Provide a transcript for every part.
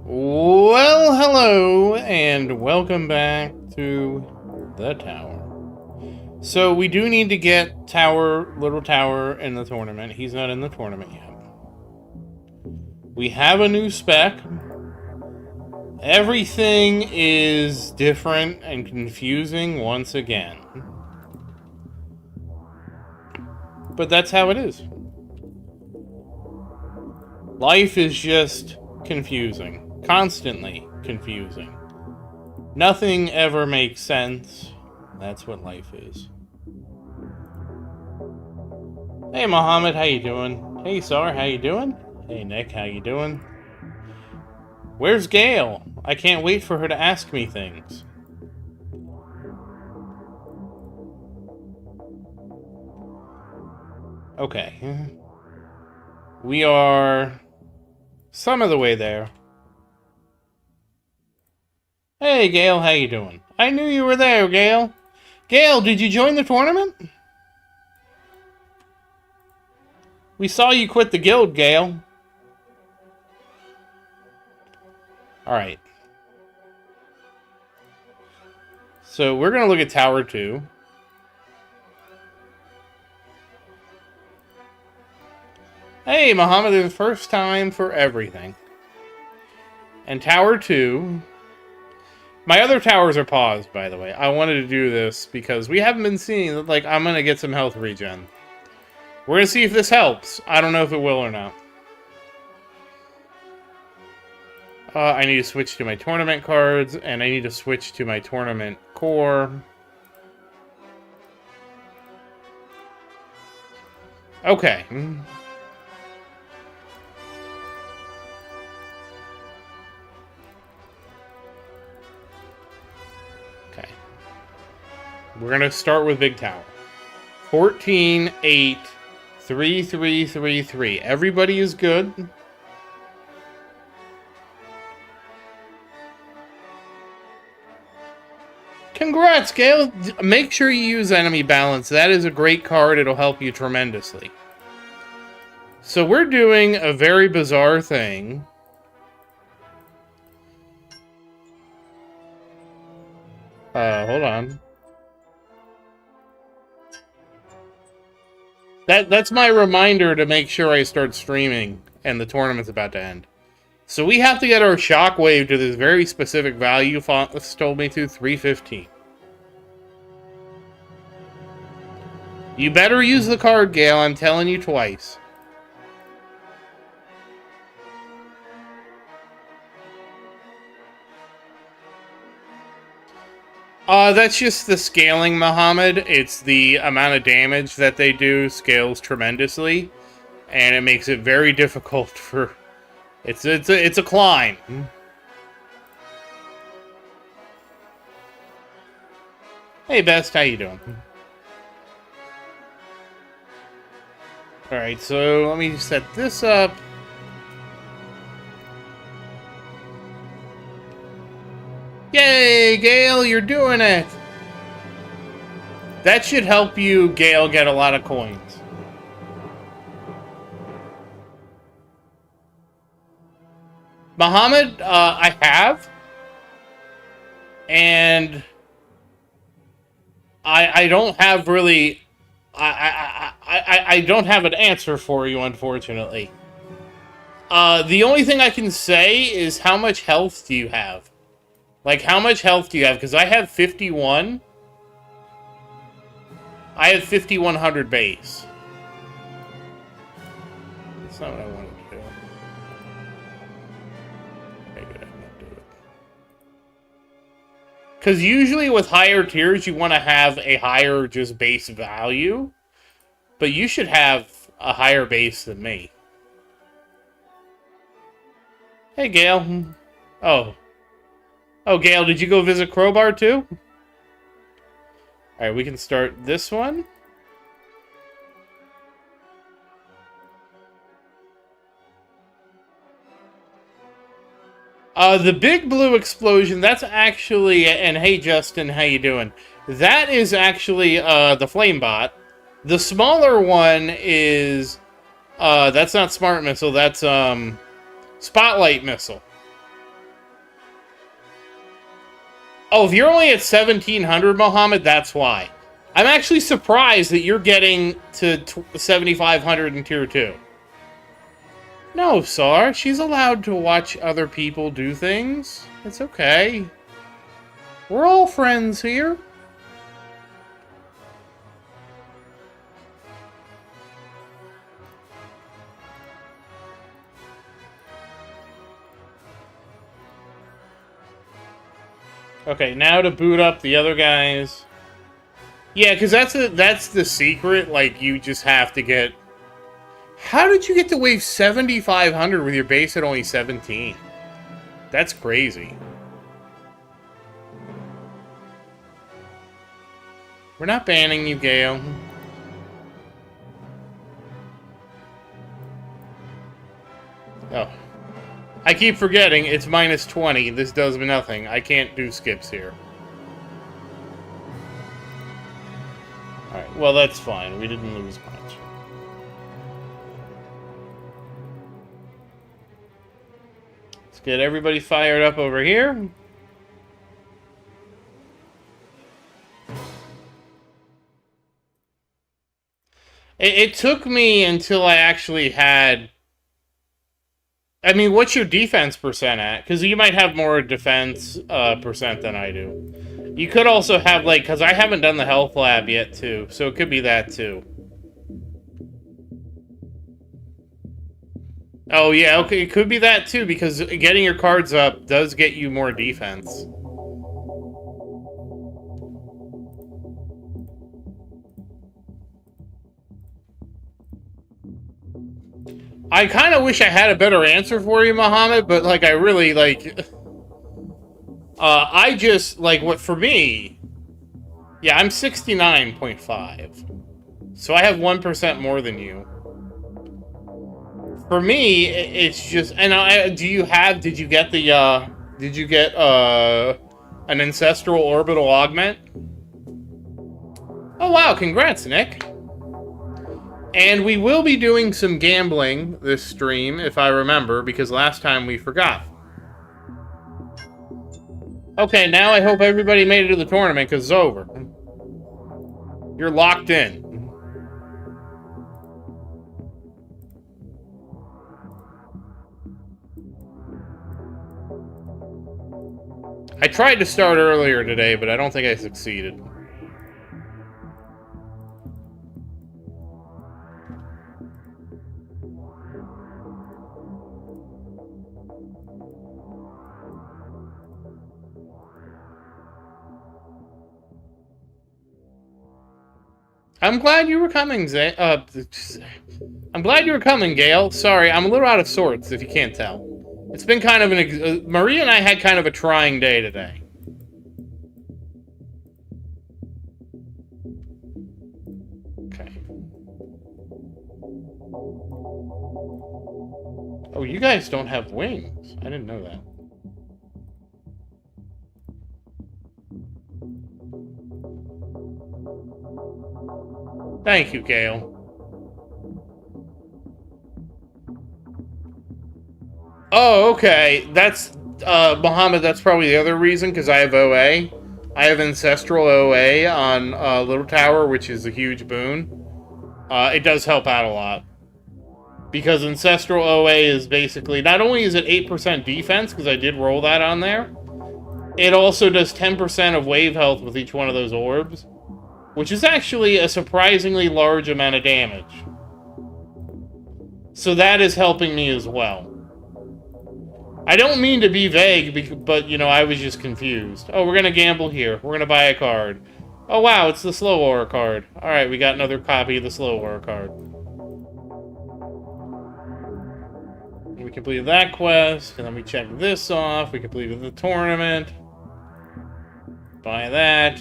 Well, hello, and welcome back to the tower. So, we do need to get Little Tower in the tournament. He's not in the tournament yet. We have a new spec. Everything is different and confusing once again. But that's how it is. Life is just confusing. Constantly confusing. Nothing ever makes sense. That's what life is. Hey Mohammed, how you doing? Hey Sar, how you doing? Hey Nick, how you doing? Where's Gail? I can't wait for her to ask me things. Okay. We are some of the way there. Hey, Gail, how you doing? I knew you were there, Gail. Gail, did you join the tournament? We saw you quit the guild, Gail. Alright. So, we're going to look at Tower 2. Hey, Muhammad, it's the first time for everything. And Tower 2... My other towers are paused, by the way. I wanted to do this because we haven't been seeing, like, I'm going to get some health regen. We're going to see if this helps. I don't know if it will or not. I need to switch to my tournament cards, and I need to switch to my tournament core. Okay. Okay. We're going to start with Big Tower. 14, 8, 3, 3, 3, 3. Everybody is good. Congrats, Gale! Make sure you use Enemy Balance. That is a great card. It'll help you tremendously. So we're doing a very bizarre thing. Hold on. That's my reminder to make sure I start streaming, and the tournament's about to end. So we have to get our shockwave to this very specific value Fontless told me to, 315. You better use the card, Gale, I'm telling you twice. That's just the scaling, Muhammad. It's the amount of damage that they do scales tremendously, and it makes it very difficult for... It's a climb. Hey, Best, how you doing? Alright, so let me set this up. Yay, Gale, you're doing it! That should help you, Gale, get a lot of coins. Muhammad, I have. And I don't have really... I don't have an answer for you, unfortunately. The only thing I can say is how much health do you have? Like, how much health do you have? Because I have 51. I have 5,100 base. That's not what I wanted to do. Okay, good, I'm not doing it. Because usually with higher tiers, you want to have a higher just base value. But you should have a higher base than me. Hey, Gale. Oh. Oh, Gale, did you go visit Crowbar too? Alright, we can start this one. The big blue explosion, that's actually... And hey, Justin, how you doing? That is actually the Flame Bot. The smaller one is... that's not Smart Missile, that's Spotlight Missile. Oh, if you're only at 1700, Mohammed, that's why. I'm actually surprised that you're getting to 7500 in Tier 2. No, Sar, she's allowed to watch other people do things. It's okay. We're all friends here. Okay, now to boot up the other guys. Yeah, because that's the secret. Like, you just have to get... How did you get to wave 7,500 with your base at only 17? That's crazy. We're not banning you, Gale. Oh. I keep forgetting, it's minus 20. This does nothing. I can't do skips here. Alright, well that's fine. We didn't lose much. Let's get everybody fired up over here. It took me until I actually had... I mean, what's your defense percent at? Because you might have more defense percent than I do. You could also have, like, because I haven't done the health lab yet, too. So it could be that, too. Oh, yeah, okay, it could be that, too, because getting your cards up does get you more defense. I kind of wish I had a better answer for you, Mohammed, but, like, I really, like... I just, like, what, for me... Yeah, I'm 69.5. So I have 1% more than you. For me, it's just... And did you get the, did you get, an Ancestral Orbital Augment? Oh, wow, congrats, Nick. And we will be doing some gambling this stream, if I remember, because last time we forgot. Okay, now I hope everybody made it to the tournament, because it's over. You're locked in. I tried to start earlier today, but I don't think I succeeded. I'm glad you were coming, I'm glad you were coming, Gail. Sorry, I'm a little out of sorts, if you can't tell. It's been kind of an... Maria and I had kind of a trying day today. Okay. Oh, you guys don't have wings. I didn't know that. Thank you, Gail. Oh, okay. That's, Muhammad, that's probably the other reason, because I have OA. I have Ancestral OA on Little Tower, which is a huge boon. It does help out a lot. Because Ancestral OA is basically, not only is it 8% defense, because I did roll that on there, it also does 10% of wave health with each one of those orbs, which is actually a surprisingly large amount of damage. So that is helping me as well. I don't mean to be vague, but, you know, I was just confused. Oh, we're going to gamble here. We're going to buy a card. Oh, wow, it's the Slow Aura card. Alright, we got another copy of the Slow Aura card. We completed that quest, and then we checked this off. We completed the tournament. Buy that.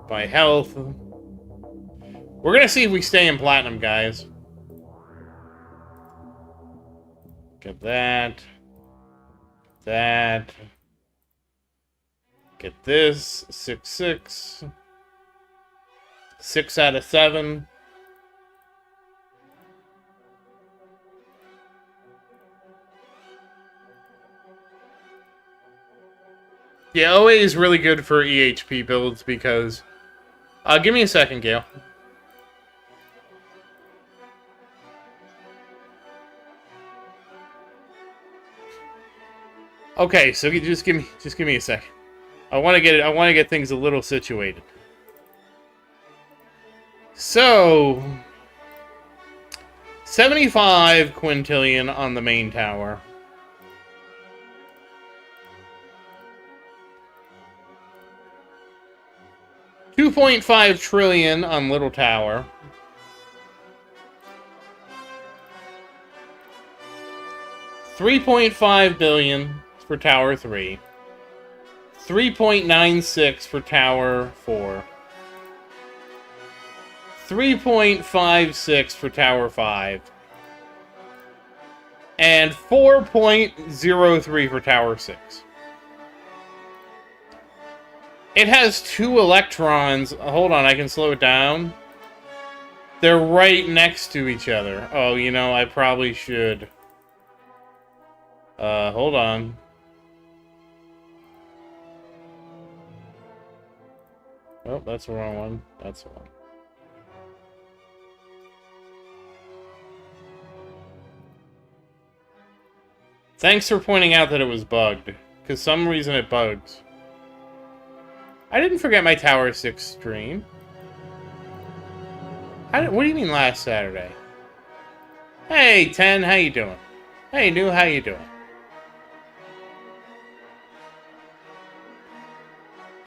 Buy health. We're going to see if we stay in Platinum, guys. Get that. That. Get this. 6/6. 6 out of 7. Yeah, OA is really good for EHP builds because... give me a second, Gale. Okay, so just give me a second. I want to get things a little situated. So, 75 quintillion on the main tower. $2.5 trillion on Little Tower. $3.5 billion for Tower 3. 3.96 for Tower 4. 3.56 for Tower 5. And 4.03 for Tower 6. It has 2 electrons. Hold on, I can slow it down. They're right next to each other. Oh, you know, I probably should. Hold on. Oh, that's the wrong one. That's the one. Thanks for pointing out that it was bugged. Because some reason it bugs. I didn't forget my Tower 6 stream. What do you mean last Saturday? Hey, 10, how you doing? Hey, New, how you doing?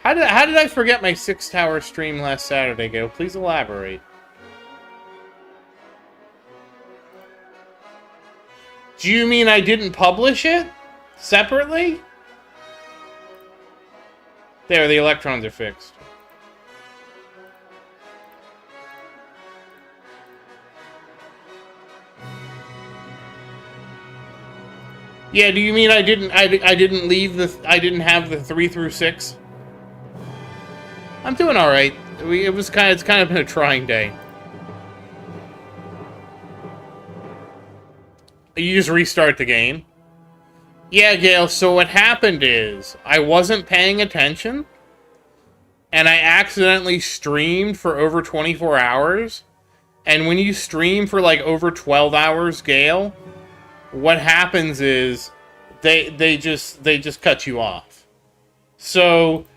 How did I forget my 6 tower stream last Saturday, Gale? Please elaborate. Do you mean I didn't publish it? Separately? There, the electrons are fixed. Yeah, do you mean I didn't have the 3 through 6? I'm doing all right. It's kind of been a trying day. You just restart the game. Yeah, Gale, so what happened is I wasn't paying attention and I accidentally streamed for over 24 hours. And when you stream for like over 12 hours, Gale, what happens is they just cut you off. So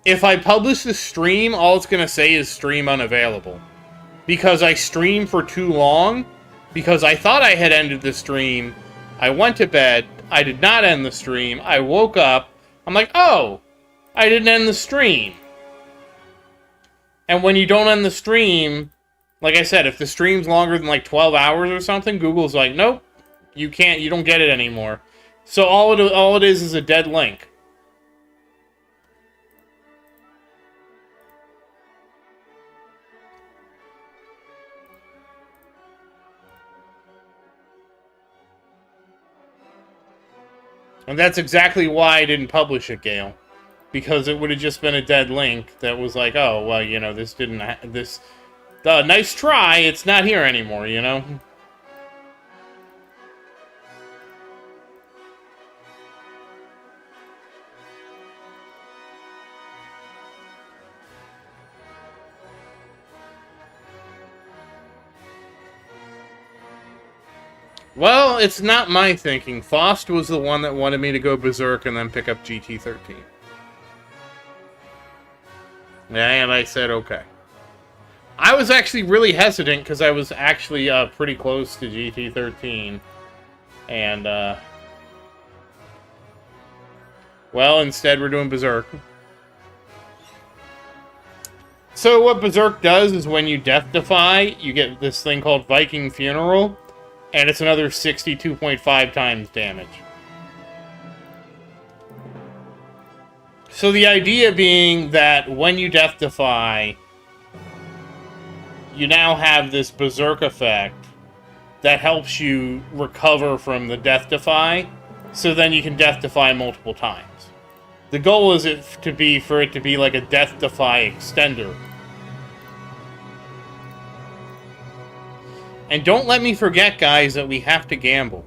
if I publish the stream, all it's going to say is stream unavailable. Because I streamed for too long, because I thought I had ended the stream, I went to bed, I did not end the stream, I woke up, I'm like, oh, I didn't end the stream. And when you don't end the stream, like I said, if the stream's longer than like 12 hours or something, Google's like, nope, you don't get it anymore. So all it is a dead link. And that's exactly why I didn't publish it, Gale. Because it would have just been a dead link that was like, oh, well, you know, this didn't... nice try, it's not here anymore, you know? Well, it's not my thinking. Faust was the one that wanted me to go berserk and then pick up GT13. And I said, okay. I was actually really hesitant because I was actually pretty close to GT13. And, well, instead we're doing berserk. So what berserk does is when you death defy, you get this thing called Viking Funeral. And it's another 62.5 times damage. So the idea being that when you death defy, you now have this berserk effect that helps you recover from the death defy, so then you can death defy multiple times. The goal is for it to be like a death defy extender. And don't let me forget, guys, that we have to gamble.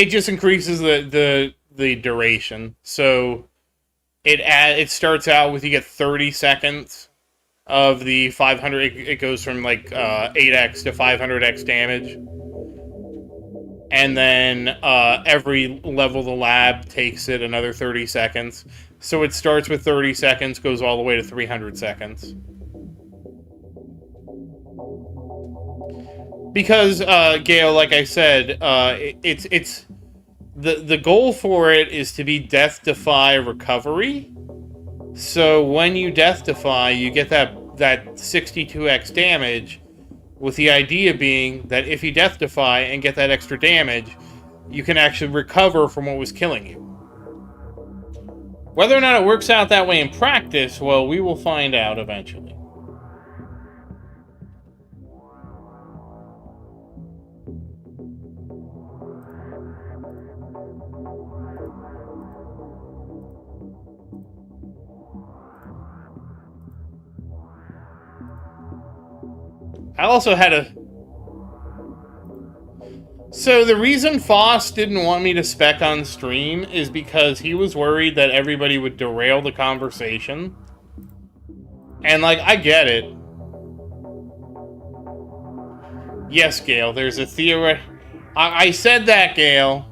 It just increases the duration. So it starts out with, you get 30 seconds of the 500. It goes from like 8x to 500x damage. And then every level of the lab takes it another 30 seconds. So it starts with 30 seconds, goes all the way to 300 seconds. Because, Gale, like I said, it's the goal for it is to be Death Defy recovery. So when you Death Defy, you get that 62x damage, with the idea being that if you Death Defy and get that extra damage, you can actually recover from what was killing you. Whether or not it works out that way in practice, well, we will find out eventually. I also had a... So the reason Foss didn't want me to spec on stream is because he was worried that everybody would derail the conversation. And, like, I get it. Yes, Gale, there's a theory... I said that, Gale.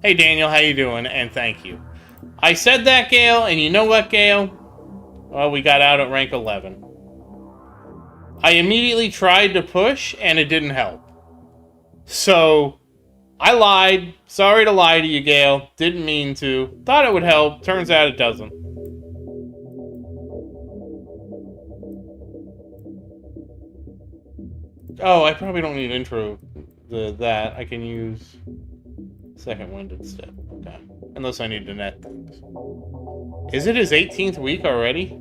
Hey, Daniel, how you doing? And thank you. I said that, Gale, and you know what, Gale? Well, we got out at rank 11. I immediately tried to push, and it didn't help. So, I lied. Sorry to lie to you, Gale. Didn't mean to. Thought it would help. Turns out it doesn't. Oh, I probably don't need intro that. I can use second wind instead. Okay. Unless I need to net things. Is it his 18th week already?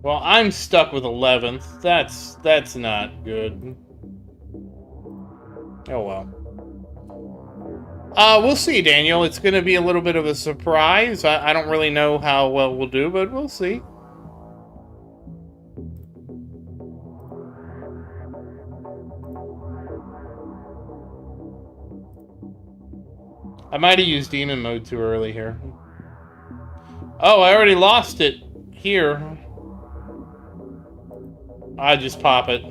Well, I'm stuck with 11th. That's not good. Oh well. We'll see, Daniel. It's going to be a little bit of a surprise. I don't really know how well we'll do, but we'll see. I might have used demon mode too early here. Oh, I already lost it here. I just pop it.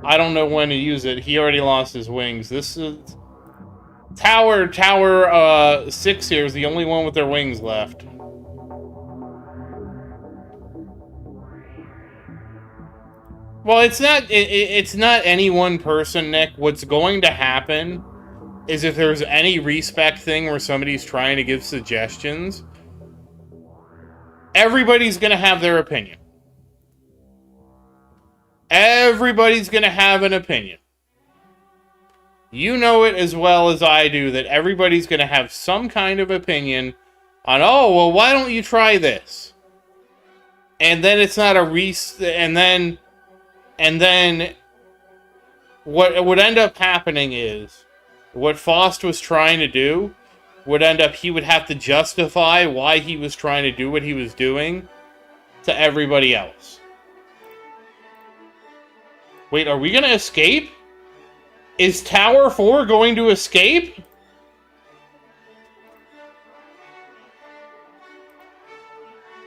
I don't know when to use it. He already lost his wings. This is... Tower 6 here is the only one with their wings left. Well, it's not any one person, Nick. What's going to happen is if there's any respec thing where somebody's trying to give suggestions, everybody's going to have their opinion. Everybody's going to have an opinion. You know it as well as I do that everybody's going to have some kind of opinion on, oh, well, why don't you try this? And then it's not a and then what would end up happening is what Faust was trying to do would end up, he would have to justify why he was trying to do what he was doing to everybody else. Wait, are we going to escape? Is Tower 4 going to escape?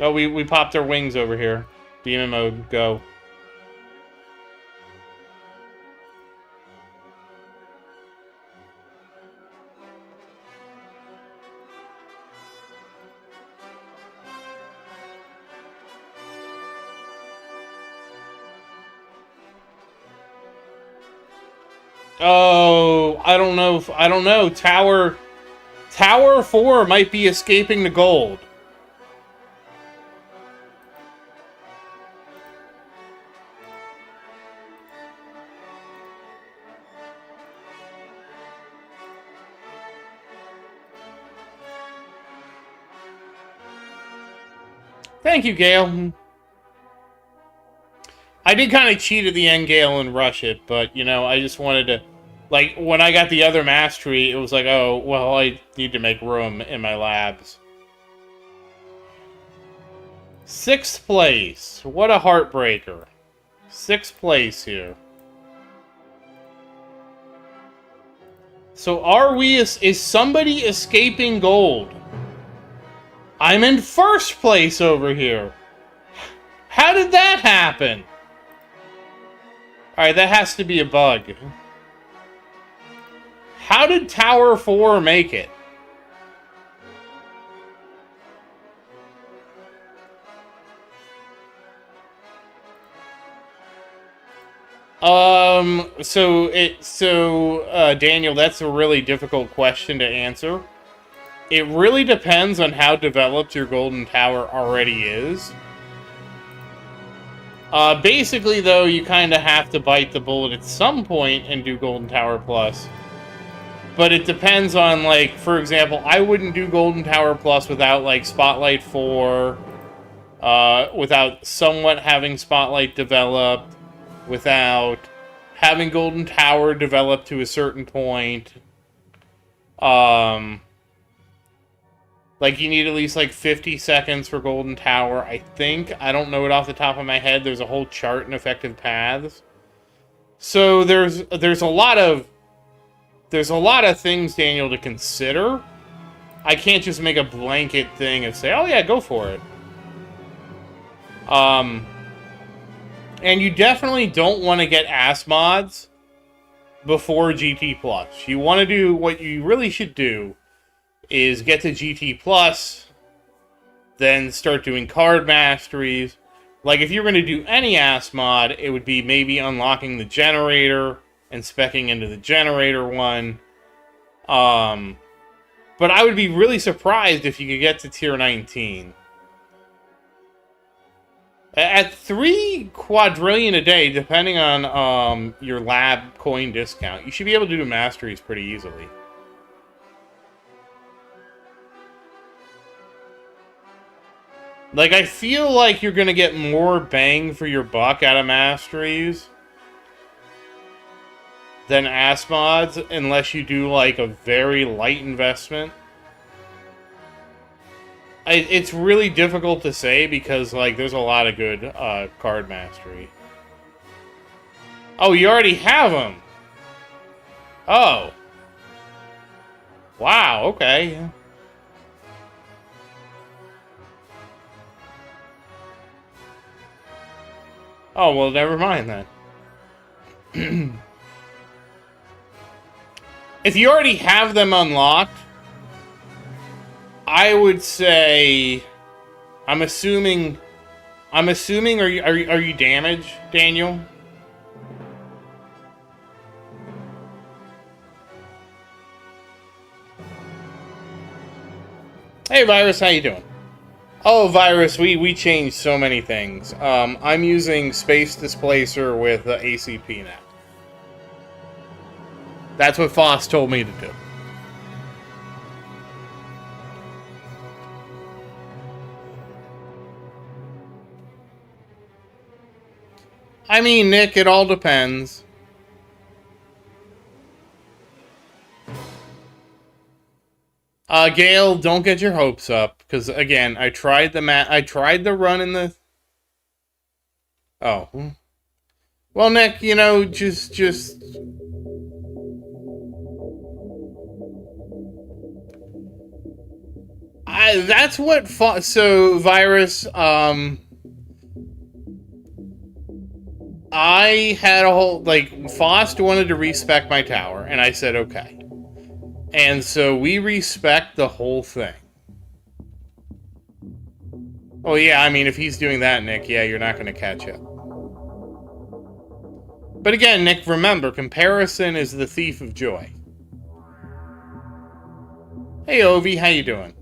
Oh, we popped our wings over here. Demon mode, go. Oh, I don't know. Tower 4 might be escaping the gold. Thank you, Gale. I did kind of cheat at the end, Gale, and rush it, but, you know, I just wanted to... Like, when I got the other mastery, it was like, oh, well, I need to make room in my labs. 6th place. What a heartbreaker. 6th place here. So is somebody escaping gold? I'm in 1st place over here. How did that happen? Alright, that has to be a bug. How did Tower 4 make it? Daniel, that's a really difficult question to answer. It really depends on how developed your Golden Tower already is. Basically, though, you kind of have to bite the bullet at some point and do Golden Tower Plus. But it depends on, like, for example, I wouldn't do Golden Tower Plus without, like, Spotlight 4, without somewhat having Spotlight developed, without having Golden Tower developed to a certain point. Like, you need at least, like, 50 seconds for Golden Tower, I think. I don't know it off the top of my head. There's a whole chart in effective paths. So there's a lot of things, Daniel, to consider. I can't just make a blanket thing and say, oh yeah, go for it. And you definitely don't want to get ass mods before GT Plus. You want to do what you really should do is get to GT Plus, then start doing card masteries. Like, if you're going to do any ass mod, it would be maybe unlocking the generator and speccing into the generator one. But I would be really surprised if you could get to tier 19. At 3 quadrillion a day, depending on your lab coin discount, you should be able to do masteries pretty easily. Like, I feel like you're going to get more bang for your buck out of masteries than ass mods, unless you do, like, a very light investment. It's really difficult to say because, like, there's a lot of good card mastery. Oh, you already have them! Oh. Wow, okay. Oh, well, never mind then. If you already have them unlocked, I would say, I'm assuming, are you damaged, Daniel? Hey, Virus, how you doing? Oh, Virus, we changed so many things. I'm using Space Displacer with ACP now. That's what Foss told me to do. I mean, Nick, it all depends. Gail, don't get your hopes up, because again, I tried the run in the. Oh, well, Nick, you know, just. That's what. So, Virus. I had a whole, like, Fost wanted to respec my tower, and I said okay. And so we respec the whole thing. Oh yeah, I mean, if he's doing that, Nick, yeah, you're not going to catch up. But again, Nick, remember, comparison is the thief of joy. Hey, Ovi, how you doing?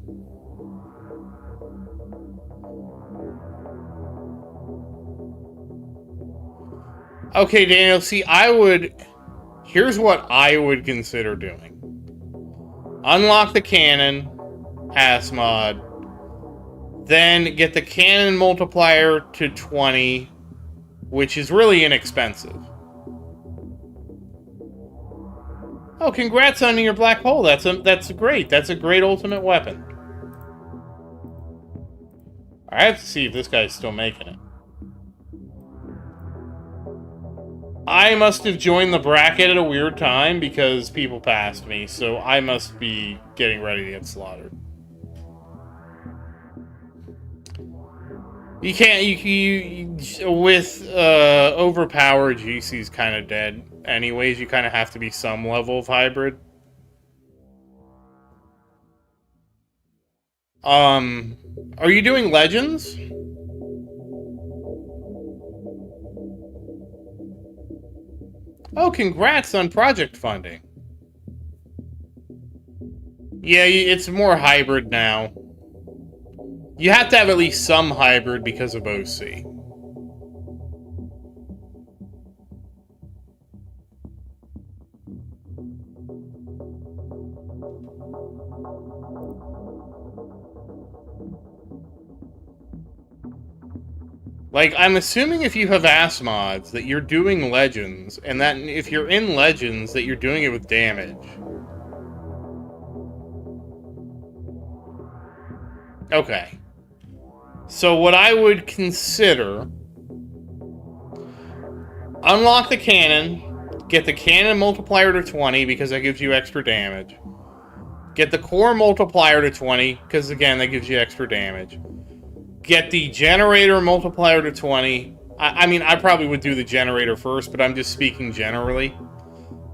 Okay, Daniel, see, here's what I would consider doing. Unlock the cannon, ass mod, then get the cannon multiplier to 20, which is really inexpensive. Oh, congrats on your black hole. That's great. That's a great ultimate weapon. I have to see if this guy's still making it. I must have joined the bracket at a weird time because people passed me, so I must be getting ready to get slaughtered. You can't, with overpowered, GC's kind of dead. Anyways, you kind of have to be some level of hybrid. Are you doing Legends? Oh, congrats on project funding. Yeah, it's more hybrid now. You have to have at least some hybrid because of OC. Like, I'm assuming if you have ass mods that you're doing Legends, and that if you're in Legends that you're doing it with damage. Okay. So what I would consider... Unlock the cannon, get the cannon multiplier to 20 because that gives you extra damage. Get the core multiplier to 20 because, again, that gives you extra damage. Get the generator multiplier to 20. I mean, I probably would do the generator first, but I'm just speaking generally.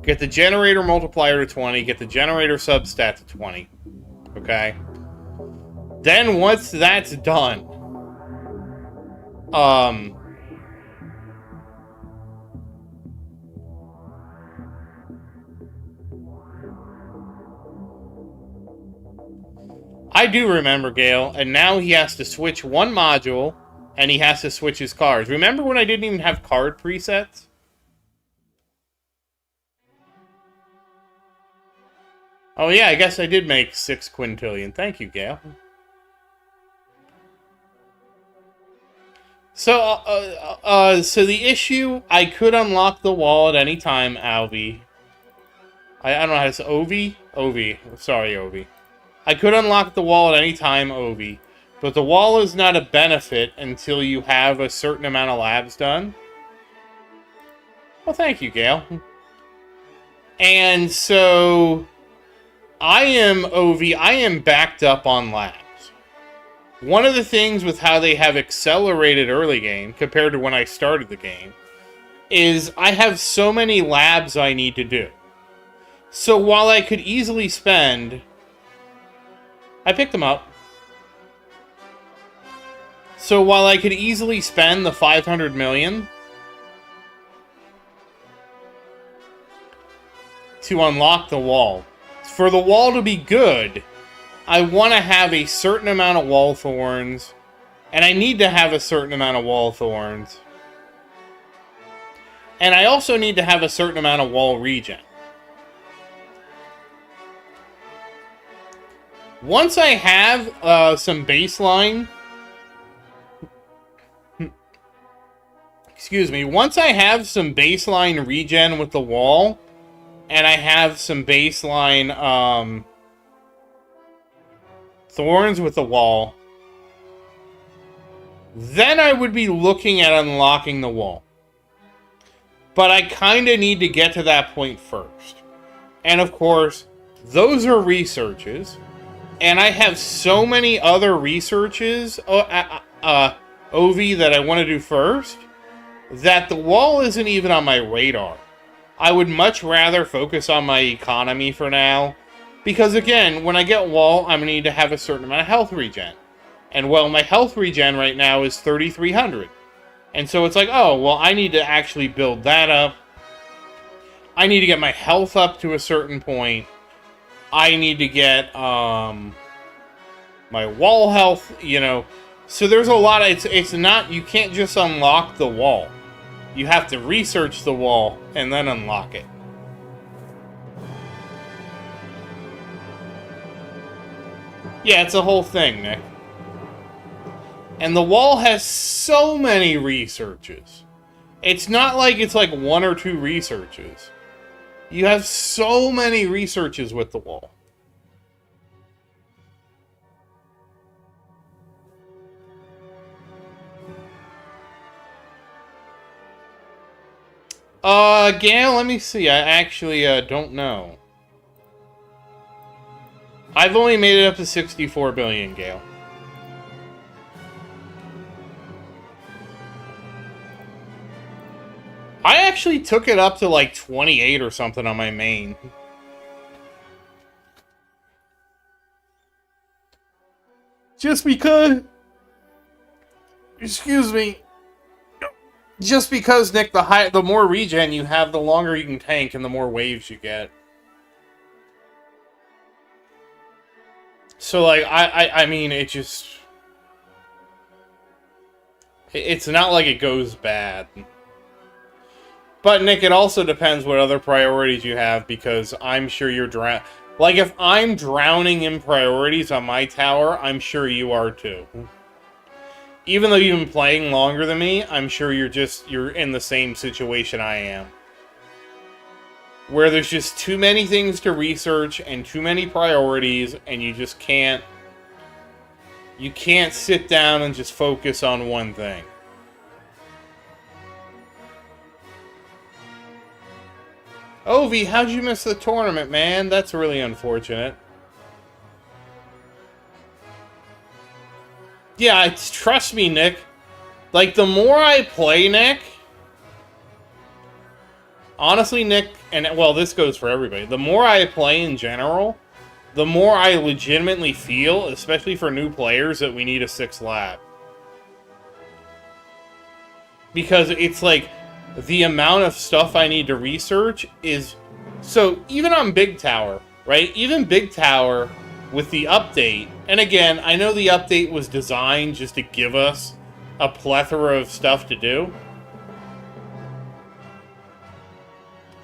Get the generator multiplier to 20. Get the generator substat to 20. Okay? Then once that's done, I do remember, Gale, and now he has to switch one module, and he has to switch his cards. Remember when I didn't even have card presets? Oh yeah, I guess I did make 6 quintillion. Thank you, Gale. So, so the issue, I could unlock the wall at any time, Alvi. I don't know how to say, Ovi? Ovi. Sorry, Ovi. I could unlock the wall at any time, Ovi, but the wall is not a benefit until you have a certain amount of labs done. Well, thank you, Gale. And so, I am backed up on labs. One of the things with how they have accelerated early game, compared to when I started the game, is I have so many labs I need to do. So while I could easily spend... I picked them up. So while I could easily spend the 500 million to unlock the wall, for the wall to be good, I want to have a certain amount of wall thorns, and I need to have a certain amount of wall thorns. And I also need to have a certain amount of wall regen. Once I have some baseline... Excuse me. Once I have some baseline regen with the wall, and I have some baseline thorns with the wall, then I would be looking at unlocking the wall. But I kind of need to get to that point first. And of course, those are researches. And I have so many other researches, OV, that I want to do first, that the wall isn't even on my radar. I would much rather focus on my economy for now. Because again, when I get wall, I'm going to need to have a certain amount of health regen. And well, my health regen right now is 3,300. And so it's like, oh, well, I need to actually build that up. I need to get my health up to a certain point. I need to get my wall health, you know. So there's a lot of, it's not, you can't just unlock the wall. You have to research the wall and then unlock it. Yeah, it's a whole thing, Nick. And the wall has so many researches. It's not like it's like 1 or 2 researches. You have so many researches with the wall. Gail, let me see. I actually don't know. I've only made it up to 64 billion, Gail. I actually took it up to like 28 or something on my main. Just because... Excuse me. Just because, Nick, the more regen you have, the longer you can tank and the more waves you get. So, like, I mean, it just... It's not like it goes bad. But, Nick, it also depends what other priorities you have, because I'm sure you're like, if I'm drowning in priorities on my tower, I'm sure you are too. Even though you've been playing longer than me, I'm sure you're in the same situation I am. Where there's just too many things to research and too many priorities, and you just can't... You can't sit down and just focus on one thing. Ovi, how'd you miss the tournament, man? That's really unfortunate. Yeah, trust me, Nick. Like, the more I play, Nick... Honestly, Nick, and, well, this goes for everybody. The more I play in general, the more I legitimately feel, especially for new players, that we need a 6th lab. Because it's like... The amount of stuff I need to research is... So, even on Big Tower, right? Even Big Tower, with the update... And again, I know the update was designed just to give us a plethora of stuff to do.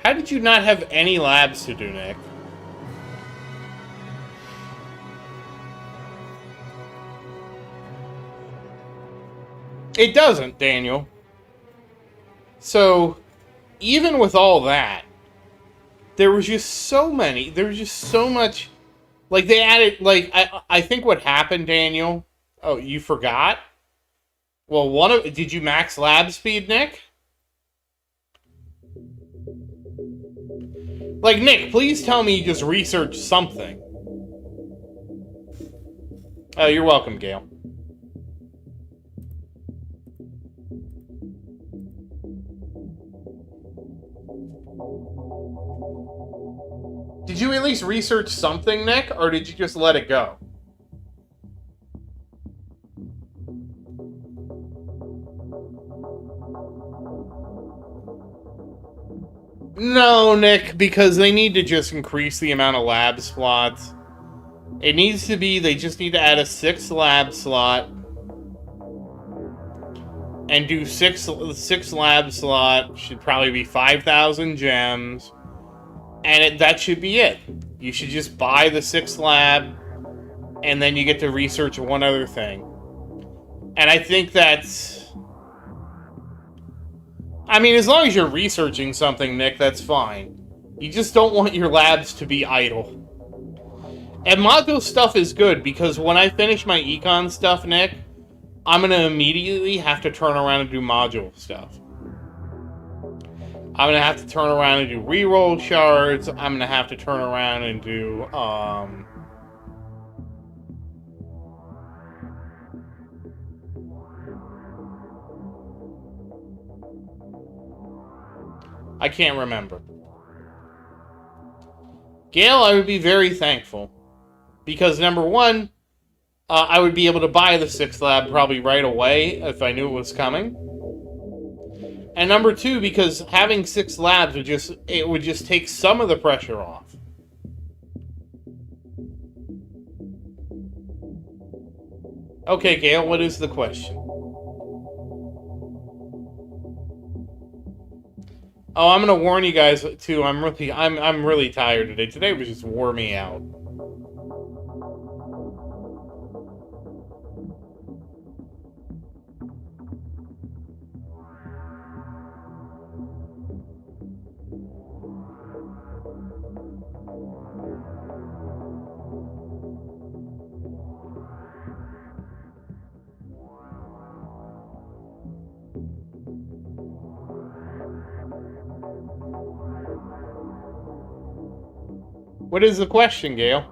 How did you not have any labs to do, Nick? It doesn't, Daniel. So, even with all that, there was just so much, like, they added, like, I think what happened, Daniel, oh, you forgot? Well, did you max lab speed, Nick? Like, Nick, please tell me you just researched something. Oh, you're welcome, Gail. Did you at least research something, Nick, or did you just let it go? No, Nick, because they need to just increase the amount of lab slots. It needs to be, they just need to add a 6th lab slot. And do 6 lab slot, should probably be 5,000 gems. And that should be it. You should just buy the 6th lab, and then you get to research one other thing. And I think that's... I mean, as long as you're researching something, Nick, that's fine. You just don't want your labs to be idle. And module stuff is good, because when I finish my econ stuff, Nick, I'm going to immediately have to turn around and do module stuff. I'm going to have to turn around and do reroll shards. I'm going to have to turn around and do, I can't remember. Gail, I would be very thankful. Because, number one, I would be able to buy the 6th lab probably right away if I knew it was coming. And number two, because having 6 labs would just take some of the pressure off. Okay, Gail, what is the question? Oh, I'm gonna warn you guys too. I'm really tired today. Today was just wore me out. What is the question, Gale?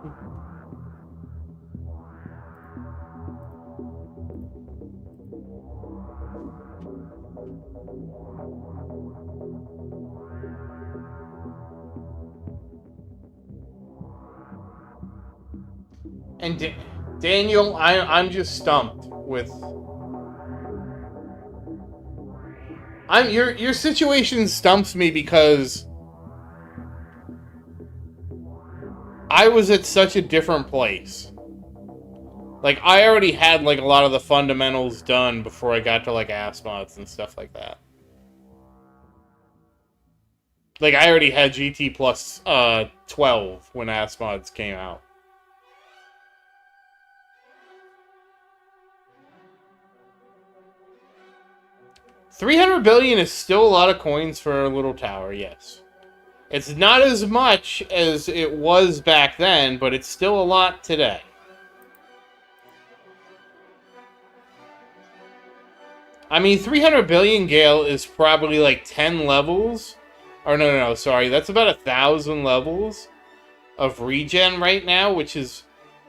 And Daniel, I'm just stumped with... Your situation stumps me because I was at such a different place. Like, I already had, like, a lot of the fundamentals done before I got to, like, mods and stuff like that. Like, I already had GT plus 12 when mods came out. $300 billion is still a lot of coins for a little tower, yes. It's not as much as it was back then, but it's still a lot today. I mean, 300 billion, Gale, is probably like 10 levels. Or no, sorry. That's about 1,000 levels of regen right now, which is...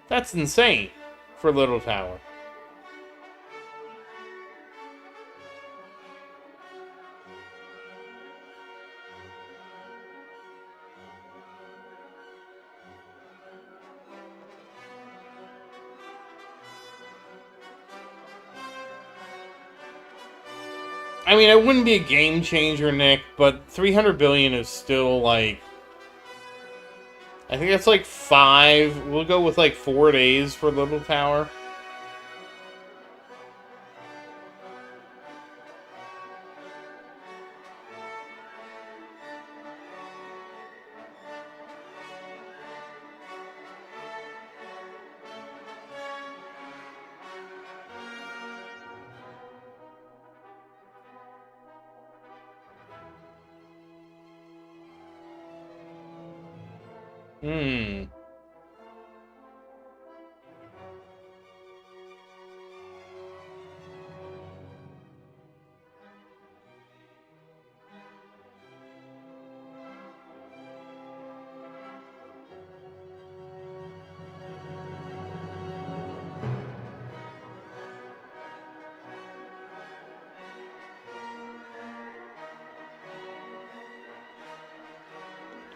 That's insane for Little Tower. I mean, it wouldn't be a game changer, Nick, but 300 billion is still, like... I think that's like 5... We'll go with, like, 4 days for Little Tower.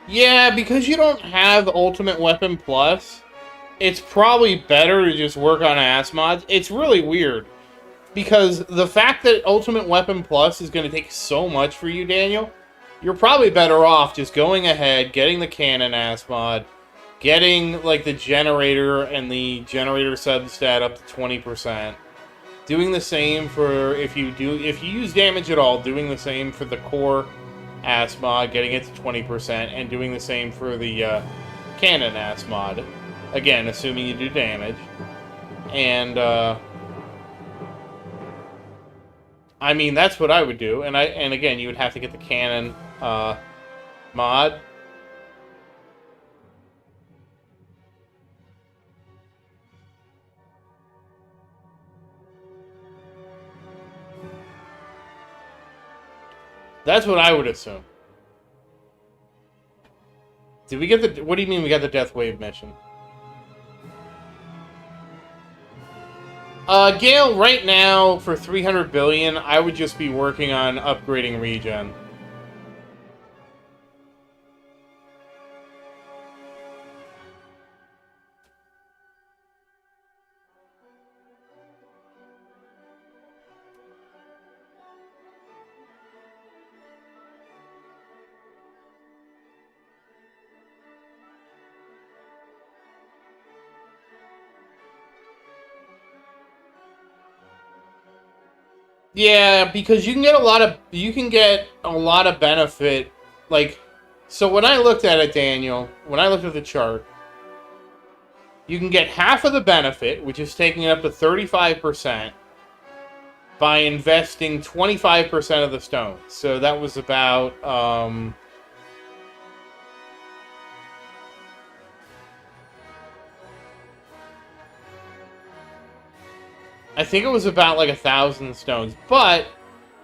Yeah, because you don't have Ultimate Weapon Plus, it's probably better to just work on mods. It's really weird, because the fact that Ultimate Weapon Plus is going to take so much for you, Daniel, you're probably better off just going ahead, getting the Cannon mod, getting, like, the Generator and the Generator substat up to 20%, doing the same for, if you use damage at all, doing the same for the Core mod, getting it to 20%, and doing the same for the Cannon mod. Again, assuming you do damage. And, I mean, that's what I would do. And again, you would have to get the Cannon mod. That's what I would assume. Did we get the... What do you mean we got the Death Wave mission? Gale, right now, for 300 billion, I would just be working on upgrading regen. Yeah, because you can get a lot of benefit. Like, so when I looked at it, Daniel, when I looked at the chart, you can get half of the benefit, which is taking it up to 35%, by investing 25% of the stones. So that was about, I think it was about like 1,000 stones. But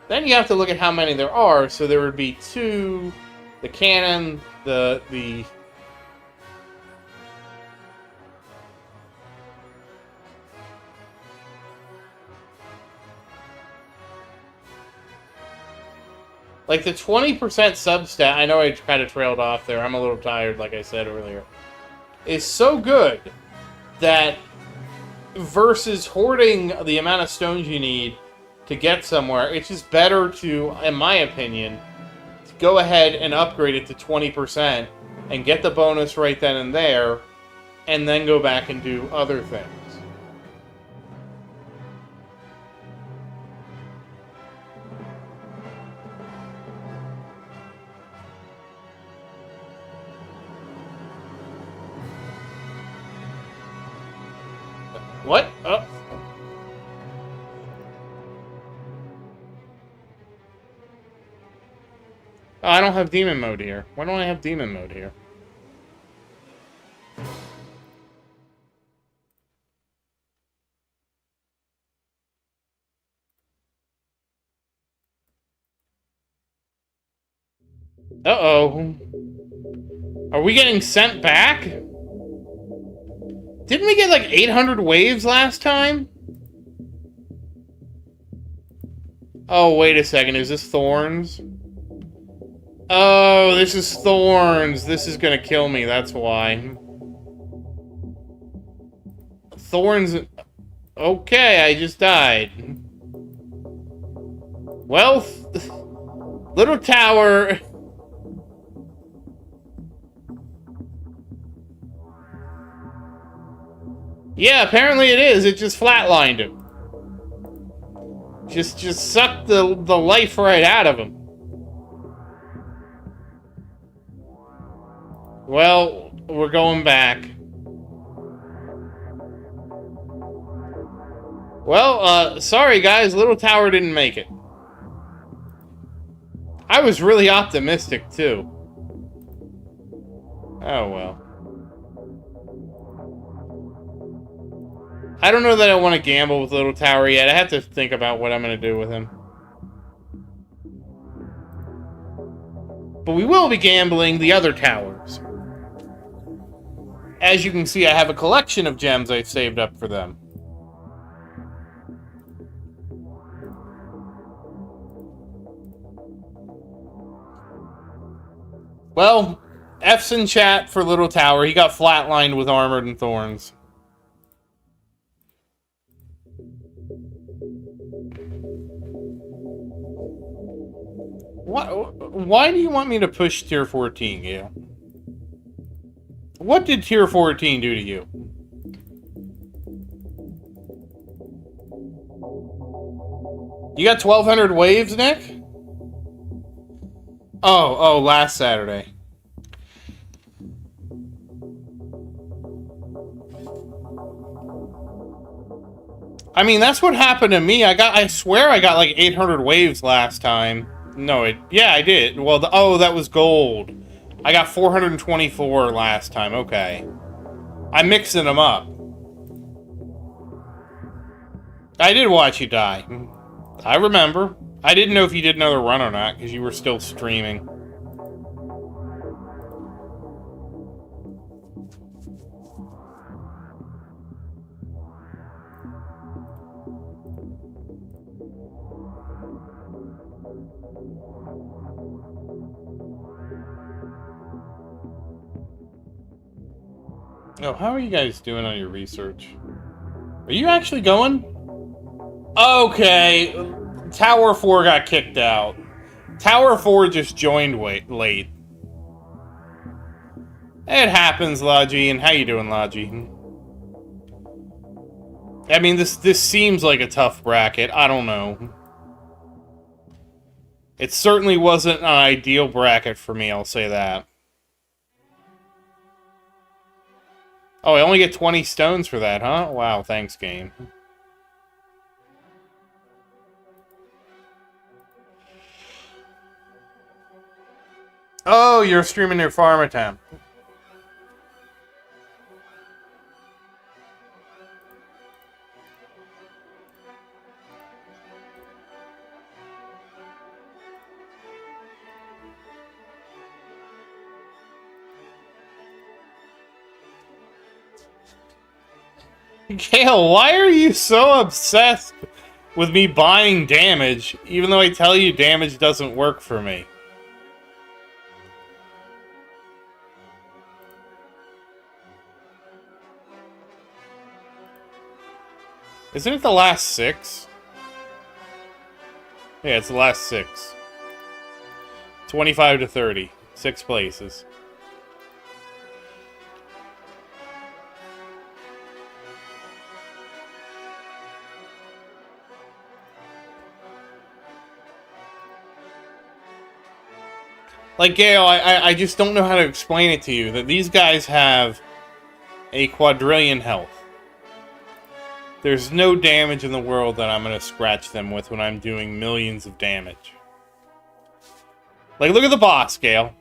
then you have to look at how many there are. So there would be 2, the cannon, the Like, the 20% substat, I know I kind of trailed off there, I'm a little tired, like I said earlier, is so good that versus hoarding the amount of stones you need to get somewhere, it's just better to, in my opinion, to go ahead and upgrade it to 20% and get the bonus right then and there, and then go back and do other things. What? Oh. Oh, I don't have demon mode here. Why don't I have demon mode here? Uh-oh. Are we getting sent back? Didn't we get like 800 waves last time? Oh, wait a second. Is this Thorns? Oh, this is Thorns. This is gonna kill me, that's why. Thorns... Okay, I just died. Well, little tower... Yeah, apparently it is. It just flatlined him. Just sucked the life right out of him. Well, we're going back. Well, sorry guys, Little Tower didn't make it. I was really optimistic too. Oh well. I don't know that I want to gamble with Little Tower yet. I have to think about what I'm going to do with him. But we will be gambling the other towers. As you can see, I have a collection of gems I've saved up for them. Well, F's in chat for Little Tower. He got flatlined with Armored and Thorns. Why do you want me to push Tier 14, Gale? What did Tier 14 do to you? You got 1,200 waves, Nick? Oh, last Saturday. I mean, that's what happened to me. I swear I got like 800 waves last time. No, yeah, I did. Well, oh, that was gold. I got 424 last time. Okay. I'm mixing them up. I did watch you die. I remember. I didn't know if you did another run or not, because you were still streaming. Oh, how are you guys doing on your research? Are you actually going? Okay. Tower 4 got kicked out. Tower 4 just joined late. It happens, Logi. And how you doing, Logi? I mean, this seems like a tough bracket. I don't know. It certainly wasn't an ideal bracket for me, I'll say that. Oh, I only get 20 stones for that, huh? Wow, thanks, game. Oh, you're streaming your farm attempt. Gale, why are you so obsessed with me buying damage, even though I tell you damage doesn't work for me. Isn't it the last 6? Yeah, it's the last 6. 25 to 30. 6 places. Like, Gale, I just don't know how to explain it to you, that these guys have a quadrillion health. There's no damage in the world that I'm going to scratch them with when I'm doing millions of damage. Like, look at the boss, Gale.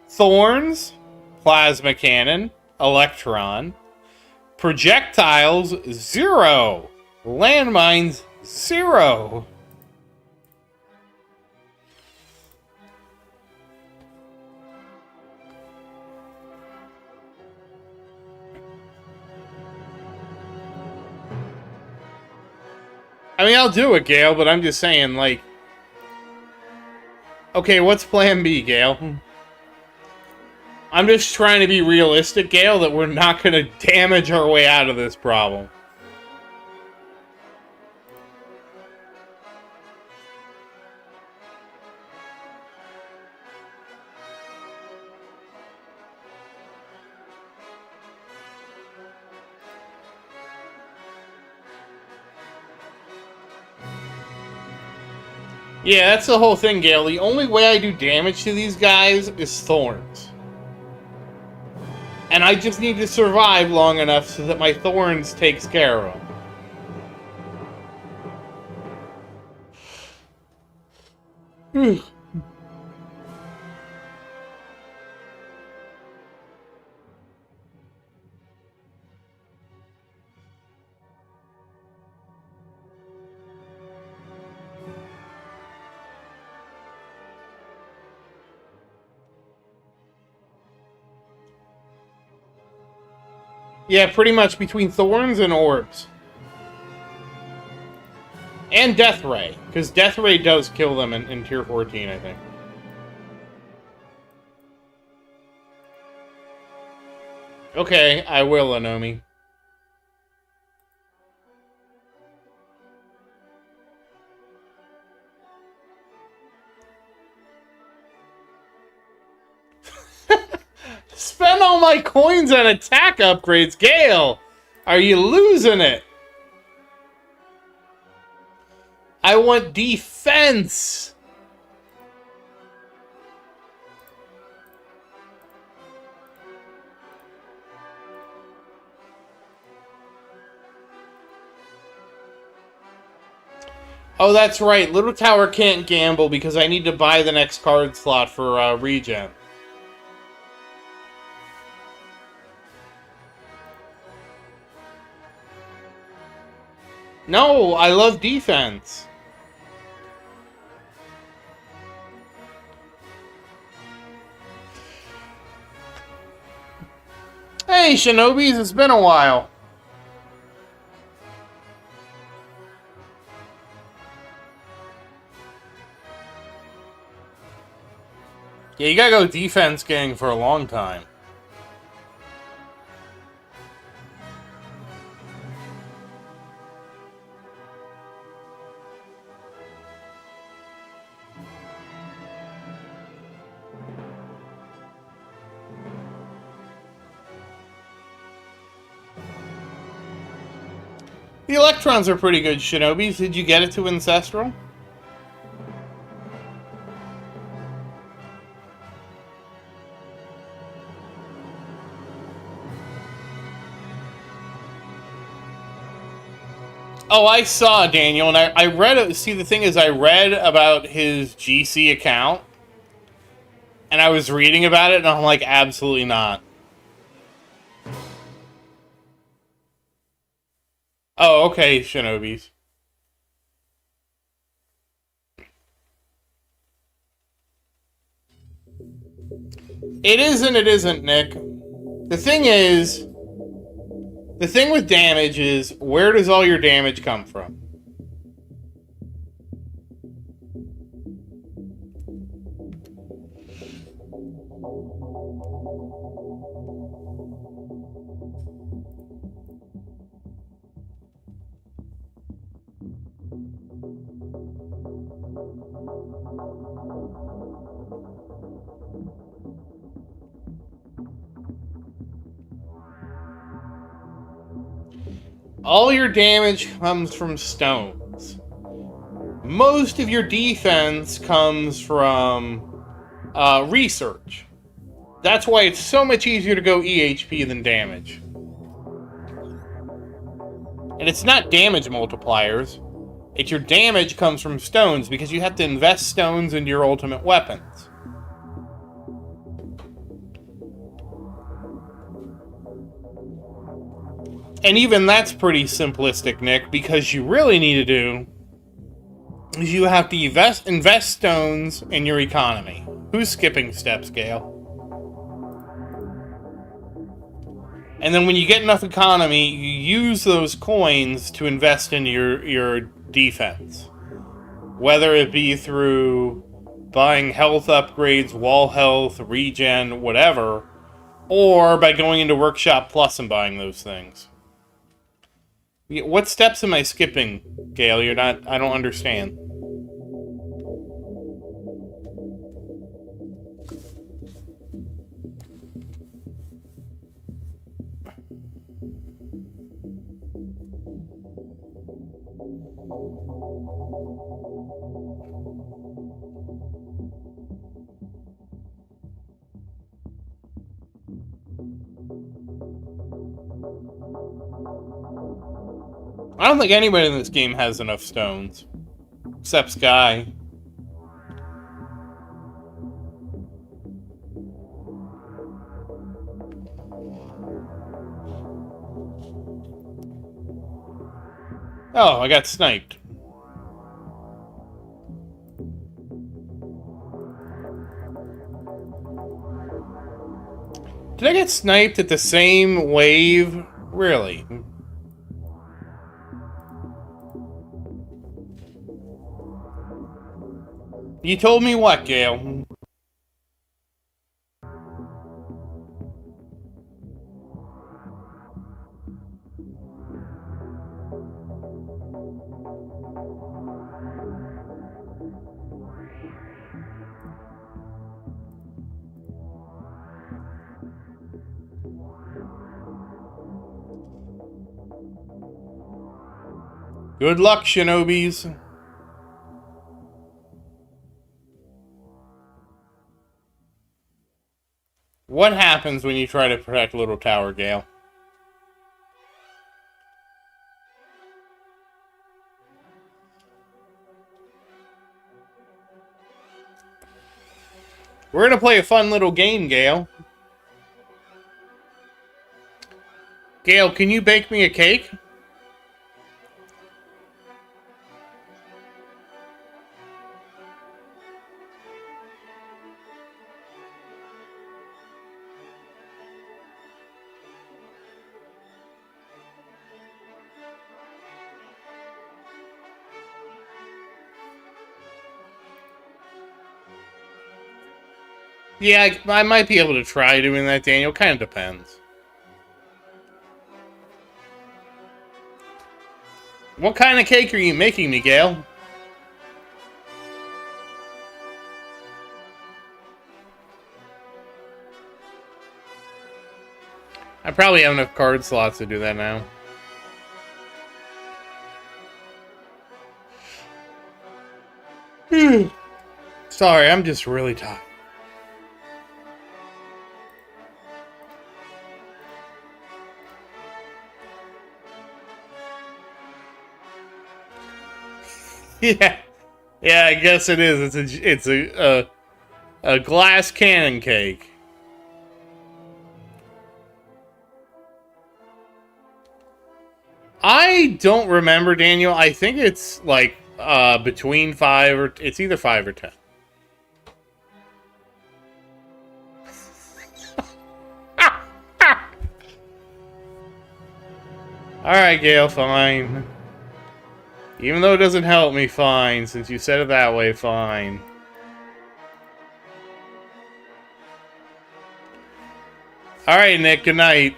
Thorns, plasma cannon, electron, projectiles, 0. Landmines, 0. I mean, I'll do it, Gale, but I'm just saying, like... Okay, what's plan B, Gale? I'm just trying to be realistic, Gale, that we're not going to damage our way out of this problem. Yeah, that's the whole thing, Gale. The only way I do damage to these guys is thorns. And I just need to survive long enough so that my thorns takes care of them. Yeah, pretty much between thorns and orbs. And Death Ray, because Death Ray does kill them in Tier 14, I think. Okay, I will, Anomi. Spend all my coins on attack upgrades, Gale! Are you losing it? I want defense! Oh, that's right. Little Tower can't gamble because I need to buy the next card slot for regen. No, I love defense. Hey, Shinobis, it's been a while. Yeah, you gotta go defense gang for a long time. The electrons are pretty good, Shinobis. Did you get it to Ancestral? Oh, I saw Daniel, and I read... See, the thing is, I read about his GC account, and I was reading about it, and I'm like, absolutely not. Oh, okay, Shinobis. It is and it isn't, Nick. The thing with damage is, where does all your damage come from? All your damage comes from stones. Most of your defense comes from research. That's why it's so much easier to go EHP than damage. And it's not damage multipliers. It's your damage comes from stones because you have to invest stones into your ultimate weapons. And even that's pretty simplistic, Nick, because you really need to do is you have to invest stones in your economy. Who's skipping steps, Gale? And then when you get enough economy, you use those coins to invest in your defense. Whether it be through buying health upgrades, wall health, regen, whatever, or by going into Workshop Plus and buying those things. What steps am I skipping, Gale? I don't understand. I don't think anybody in this game has enough stones. Except Sky. Oh, I got sniped. Did I get sniped at the same wave? Really? You told me what, Gale? Good luck, Shinobis. What happens when you try to protect Little Tower, Gale? We're gonna play a fun little game, Gale. Gale, can you bake me a cake? Yeah, I might be able to try doing that, Daniel. Kind of depends. What kind of cake are you making me, Gale? I probably have enough card slots to do that now. Sorry, I'm just really tired. Yeah, I guess it is. It's a glass cannon cake. I don't remember, Daniel. I think it's like between 5 or it's either 5 or 10. All right, Gale, fine. Even though it doesn't help me, fine. Since you said it that way, fine. All right, Nick. Good night.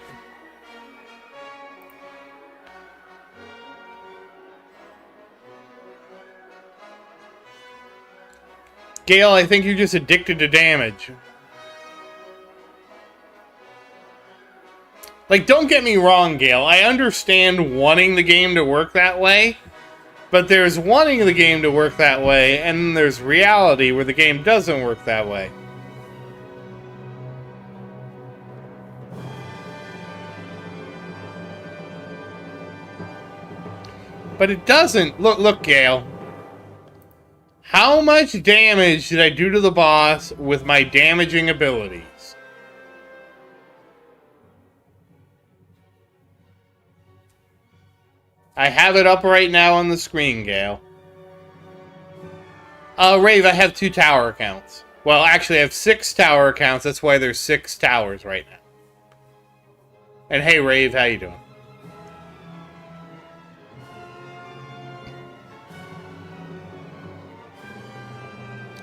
Gale, I think you're just addicted to damage. Like, don't get me wrong, Gale. I understand wanting the game to work that way, but there's wanting the game to work that way, and then there's reality where the game doesn't work that way. But it doesn't. Look, Gale. How much damage did I do to the boss with my damaging abilities? I have it up right now on the screen, Gale. Rave, I have 2 tower accounts. Well, actually, I have 6 tower accounts. That's why there's 6 towers right now. And hey, Rave, how you doing?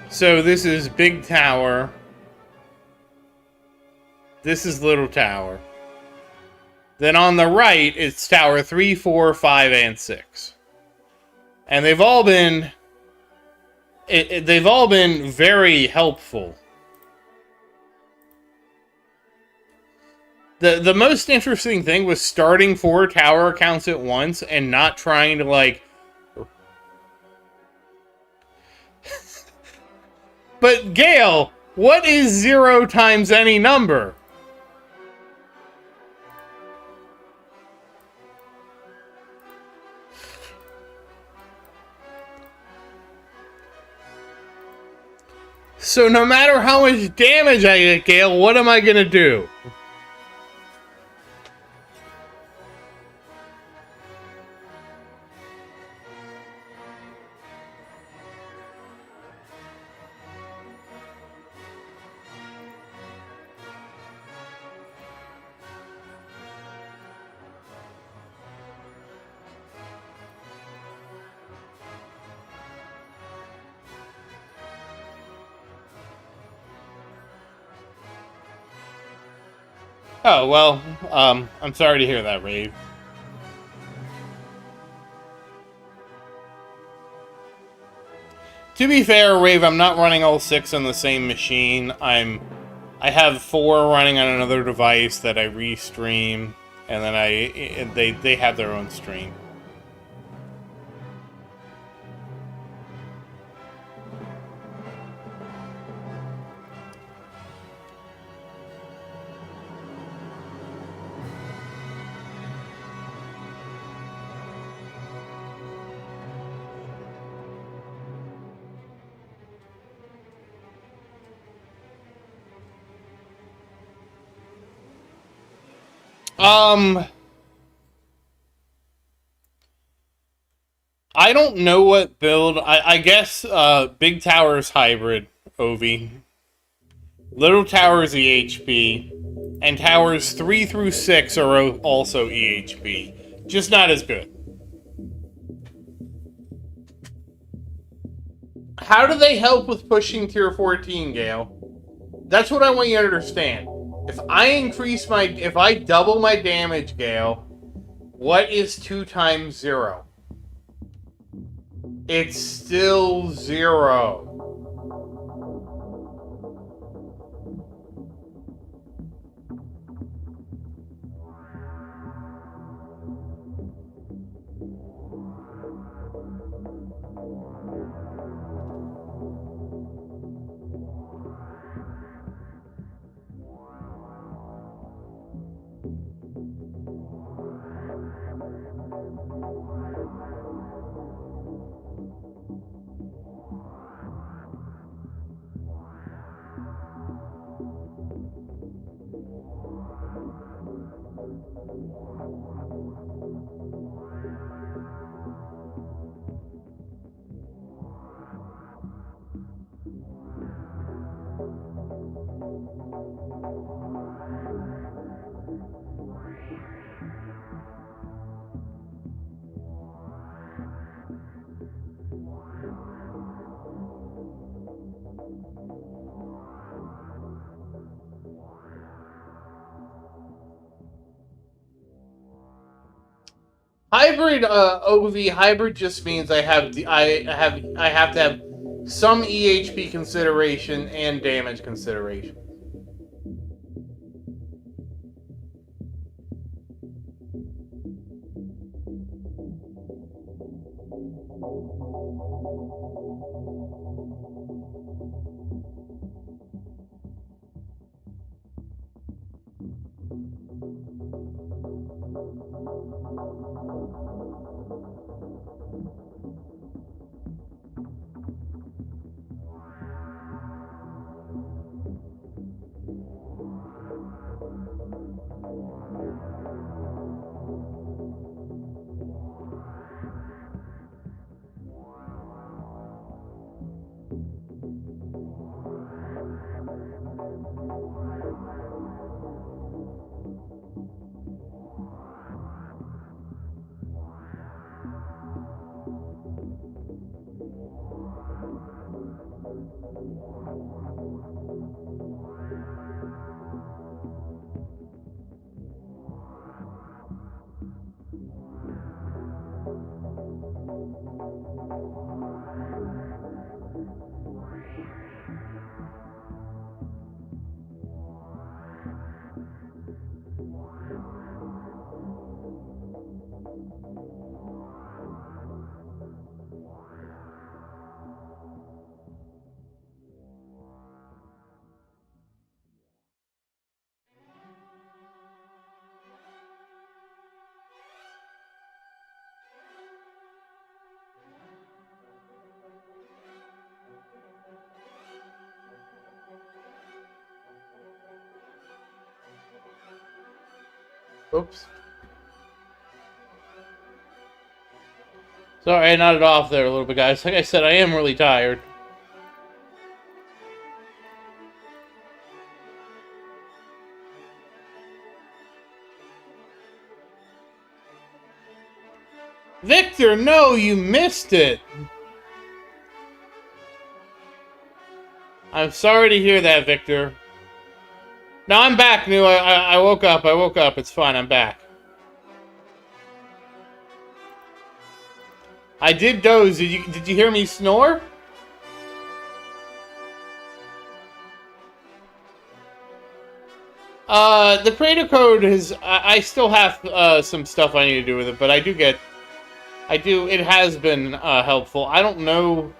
So this is Big Tower. This is Little Tower. Then on the right, it's Tower 3, 4, 5, and 6. And they've all been... they've all been very helpful. The most interesting thing was starting 4 tower accounts at once and not trying to, like... But, Gale, what is 0 times any number? So no matter how much damage I get, Gale, what am I gonna do? Oh, well, I'm sorry to hear that, Rave. To be fair, Rave, I'm not running all 6 on the same machine. I have 4 running on another device that I restream, and then they have their own stream. I don't know what build. I guess Big Tower's hybrid, Ovi. Little Tower's EHP. And Towers 3 through 6 are also EHP. Just not as good. How do they help with pushing tier 14, Gale? That's what I want you to understand. If I double my damage, Gale, what is 2 times 0? It's still 0. Hybrid, OV hybrid just means I have to have some EHP consideration and damage consideration. Oops. Sorry, I nodded off there a little bit, guys. Like I said, I am really tired. Victor, no, you missed it. I'm sorry to hear that, Victor. No, I'm back, New. I woke up. I woke up. It's fine. I'm back. I did doze. Did you hear me snore? The creator code is... I still have some stuff I need to do with it, but it has been helpful. I don't know...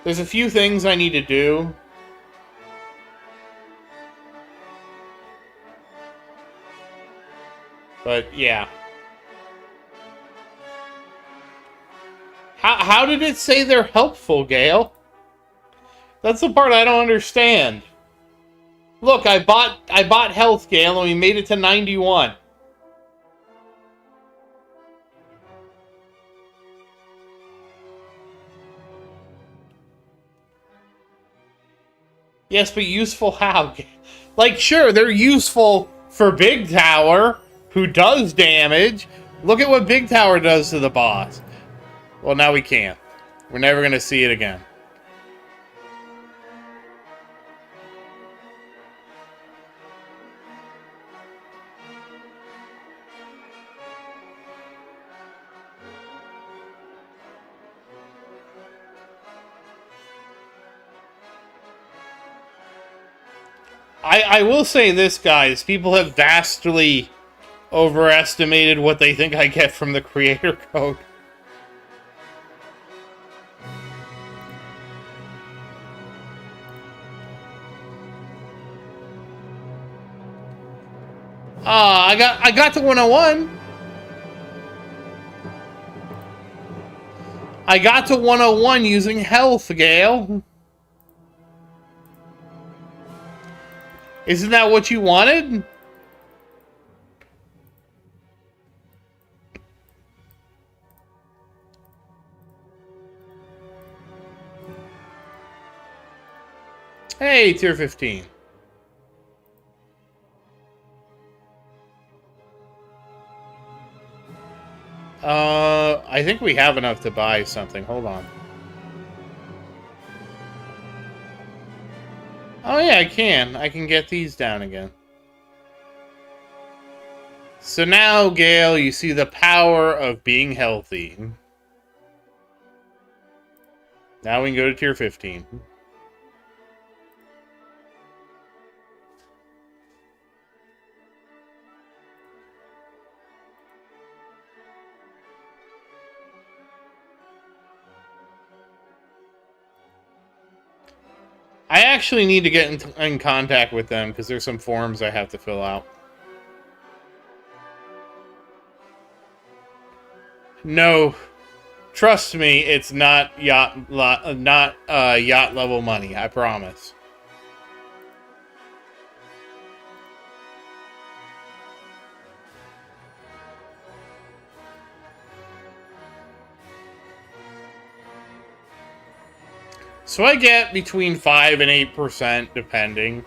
There's a few things I need to do. But, yeah. How did it say they're helpful, Gale? That's the part I don't understand. Look, I bought health, Gale, and we made it to 91. Yes, but useful how? Like, sure, they're useful for Big Tower, who does damage. Look at what Big Tower does to the boss. Well, now we can't. We're never going to see it again. I will say this, guys. People have vastly overestimated what they think I get from the creator code. I got to 101. I got to 101 using health, Gale. Isn't that what you wanted? Hey, tier 15. I think we have enough to buy something. Hold on. Oh yeah, I can. I can get these down again. So now, Gale, you see the power of being healthy. Now we can go to tier 15. I actually need to get in contact with them because there's some forms I have to fill out. No, trust me, it's not yacht level money. I promise. So I get between 5 and 8%, depending.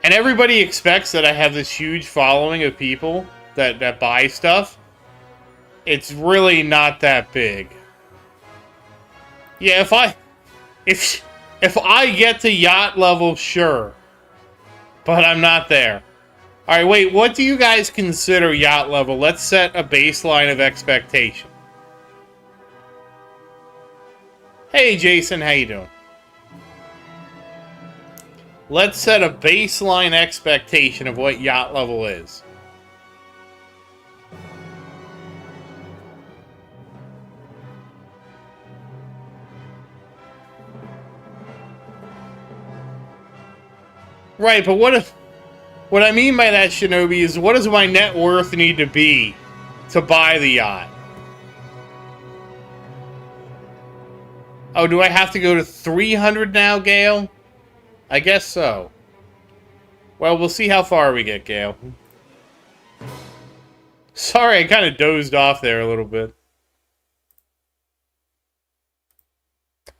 And everybody expects that I have this huge following of people that buy stuff. It's really not that big. Yeah, if I get to yacht level, sure. But I'm not there. Alright, wait, what do you guys consider yacht level? Let's set a baseline of expectation. Hey, Jason, how you doing? Let's set a baseline expectation of what yacht level is. Right, but what I mean by that, Shinobi, is what does my net worth need to be to buy the yacht? Oh, do I have to go to 300 now, Gale? I guess so. Well, we'll see how far we get, Gale. Sorry, I kind of dozed off there a little bit.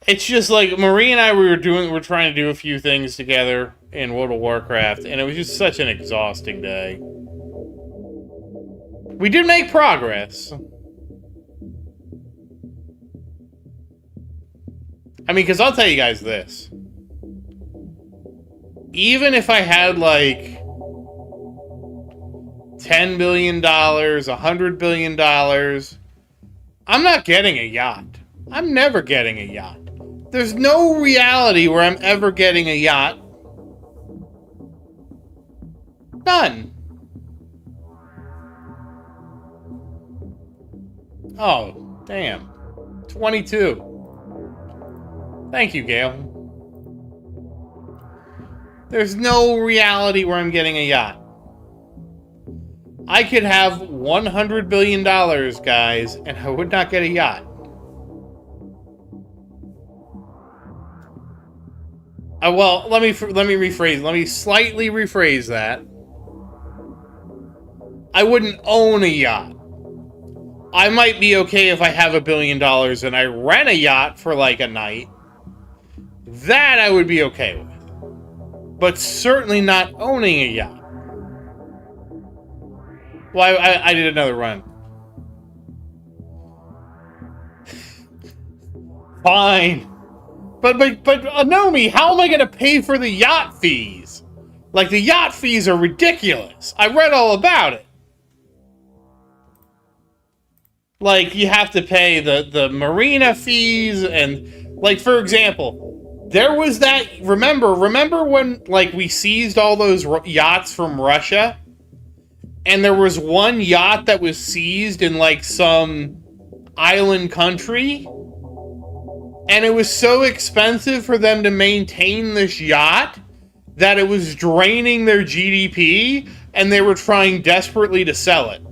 It's just like Marie and I were trying to do a few things together in World of Warcraft, and it was just such an exhausting day. We did make progress. I mean, because I'll tell you guys this. Even if I had, like, $10 billion, $100 billion, I'm not getting a yacht. I'm never getting a yacht. There's no reality where I'm ever getting a yacht. None. Oh, damn. 22. Thank you, Gale. There's no reality where I'm getting a yacht. I could have $100 billion, guys, and I would not get a yacht. Well, let me rephrase. Let me slightly rephrase that. I wouldn't own a yacht. I might be okay if I have $1 billion and I rent a yacht for like a night. That I would be okay with. But certainly not owning a yacht. Well, I did another run. Fine. But Anomi, how am I going to pay for the yacht fees? Like, the yacht fees are ridiculous. I read all about it. Like, you have to pay the marina fees and, like, for example, there was that, remember when, like, we seized all those yachts from Russia? And there was one yacht that was seized in, like, some island country? And it was so expensive for them to maintain this yacht that it was draining their GDP, and they were trying desperately to sell it.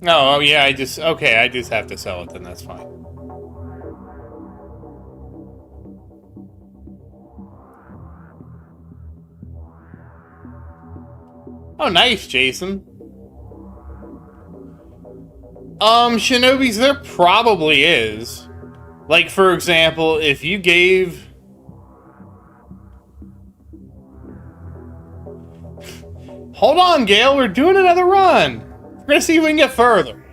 Oh, yeah, I just have to sell it, then that's fine. Oh, nice, Jason. Shinobis, there probably is. Like, for example, if you gave Hold on, Gale. We're doing another run. We're gonna see if we can get further.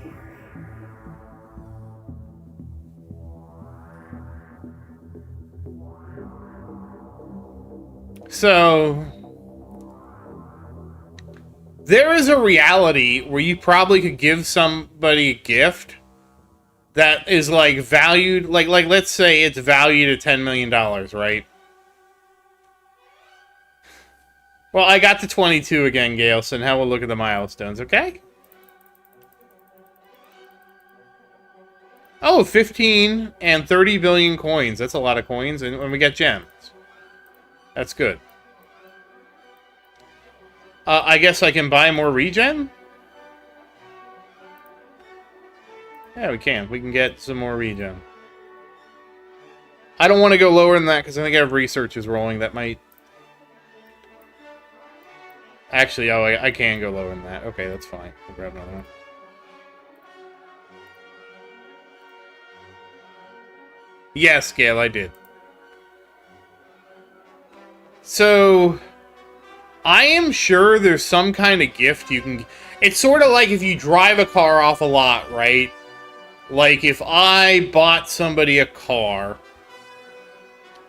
So, there is a reality where you probably could give somebody a gift that is, like, valued, like let's say it's valued at $10 million, right? Well, I got to 22 again, Gale, so now we'll look at the milestones, okay? Oh, 15 and 30 billion coins. That's a lot of coins, and we get gems. That's good. I guess I can buy more regen? Yeah, we can. We can get some more regen. I don't want to go lower than that, because I think I have researches rolling that might... Actually, oh, I can go lower than that. Okay, that's fine. I'll grab another one. Yes, Gale, I did. So, I am sure there's some kind of gift you can... It's sort of like if you drive a car off a lot, right? Like if I bought somebody a car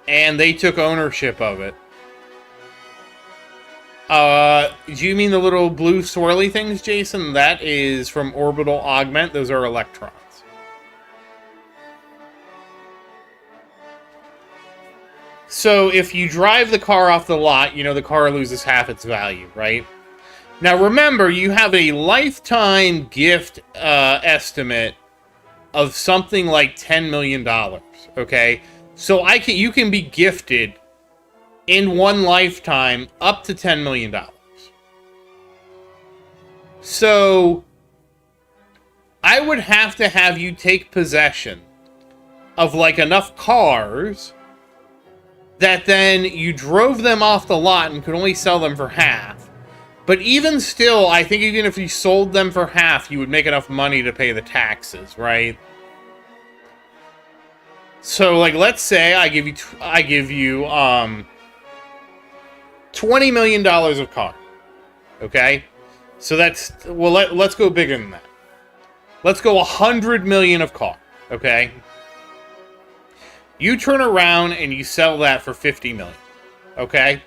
and they took ownership of it. Do you mean the little blue swirly things, Jason? That is from Orbital Augment. Those are electrons. So if you drive the car off the lot, you know the car loses half its value, right? Now remember, you have a lifetime gift estimate of something like $10 million, okay? So you can be gifted in one lifetime up to $10 million. So I would have to have you take possession of like enough cars that then you drove them off the lot and could only sell them for half. But even still, I think even if you sold them for half, you would make enough money to pay the taxes, right? So, like, let's say I give you $20 million of car, okay? So that's, well, let's go bigger than that. Let's go 100 million of car, okay? You turn around and you sell that for 50 million, okay?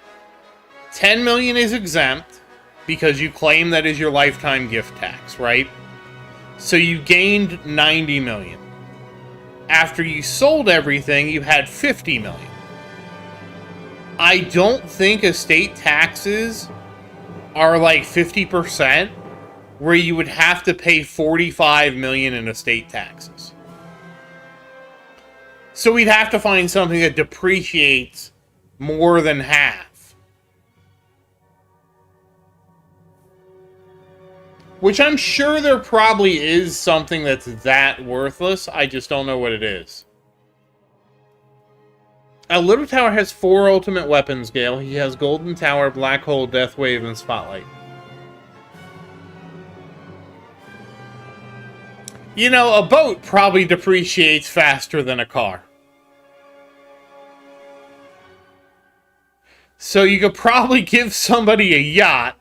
10 million is exempt because you claim that is your lifetime gift tax, right? So you gained 90 million. After you sold everything, you had 50 million. I don't think estate taxes are like 50%, where you would have to pay 45 million in estate taxes. So we'd have to find something that depreciates more than half. Which I'm sure there probably is something that's that worthless. I just don't know what it is. Little Tower has 4 ultimate weapons, Gale. He has Golden Tower, Black Hole, Death Wave, and Spotlight. You know, a boat probably depreciates faster than a car. So you could probably give somebody a yacht,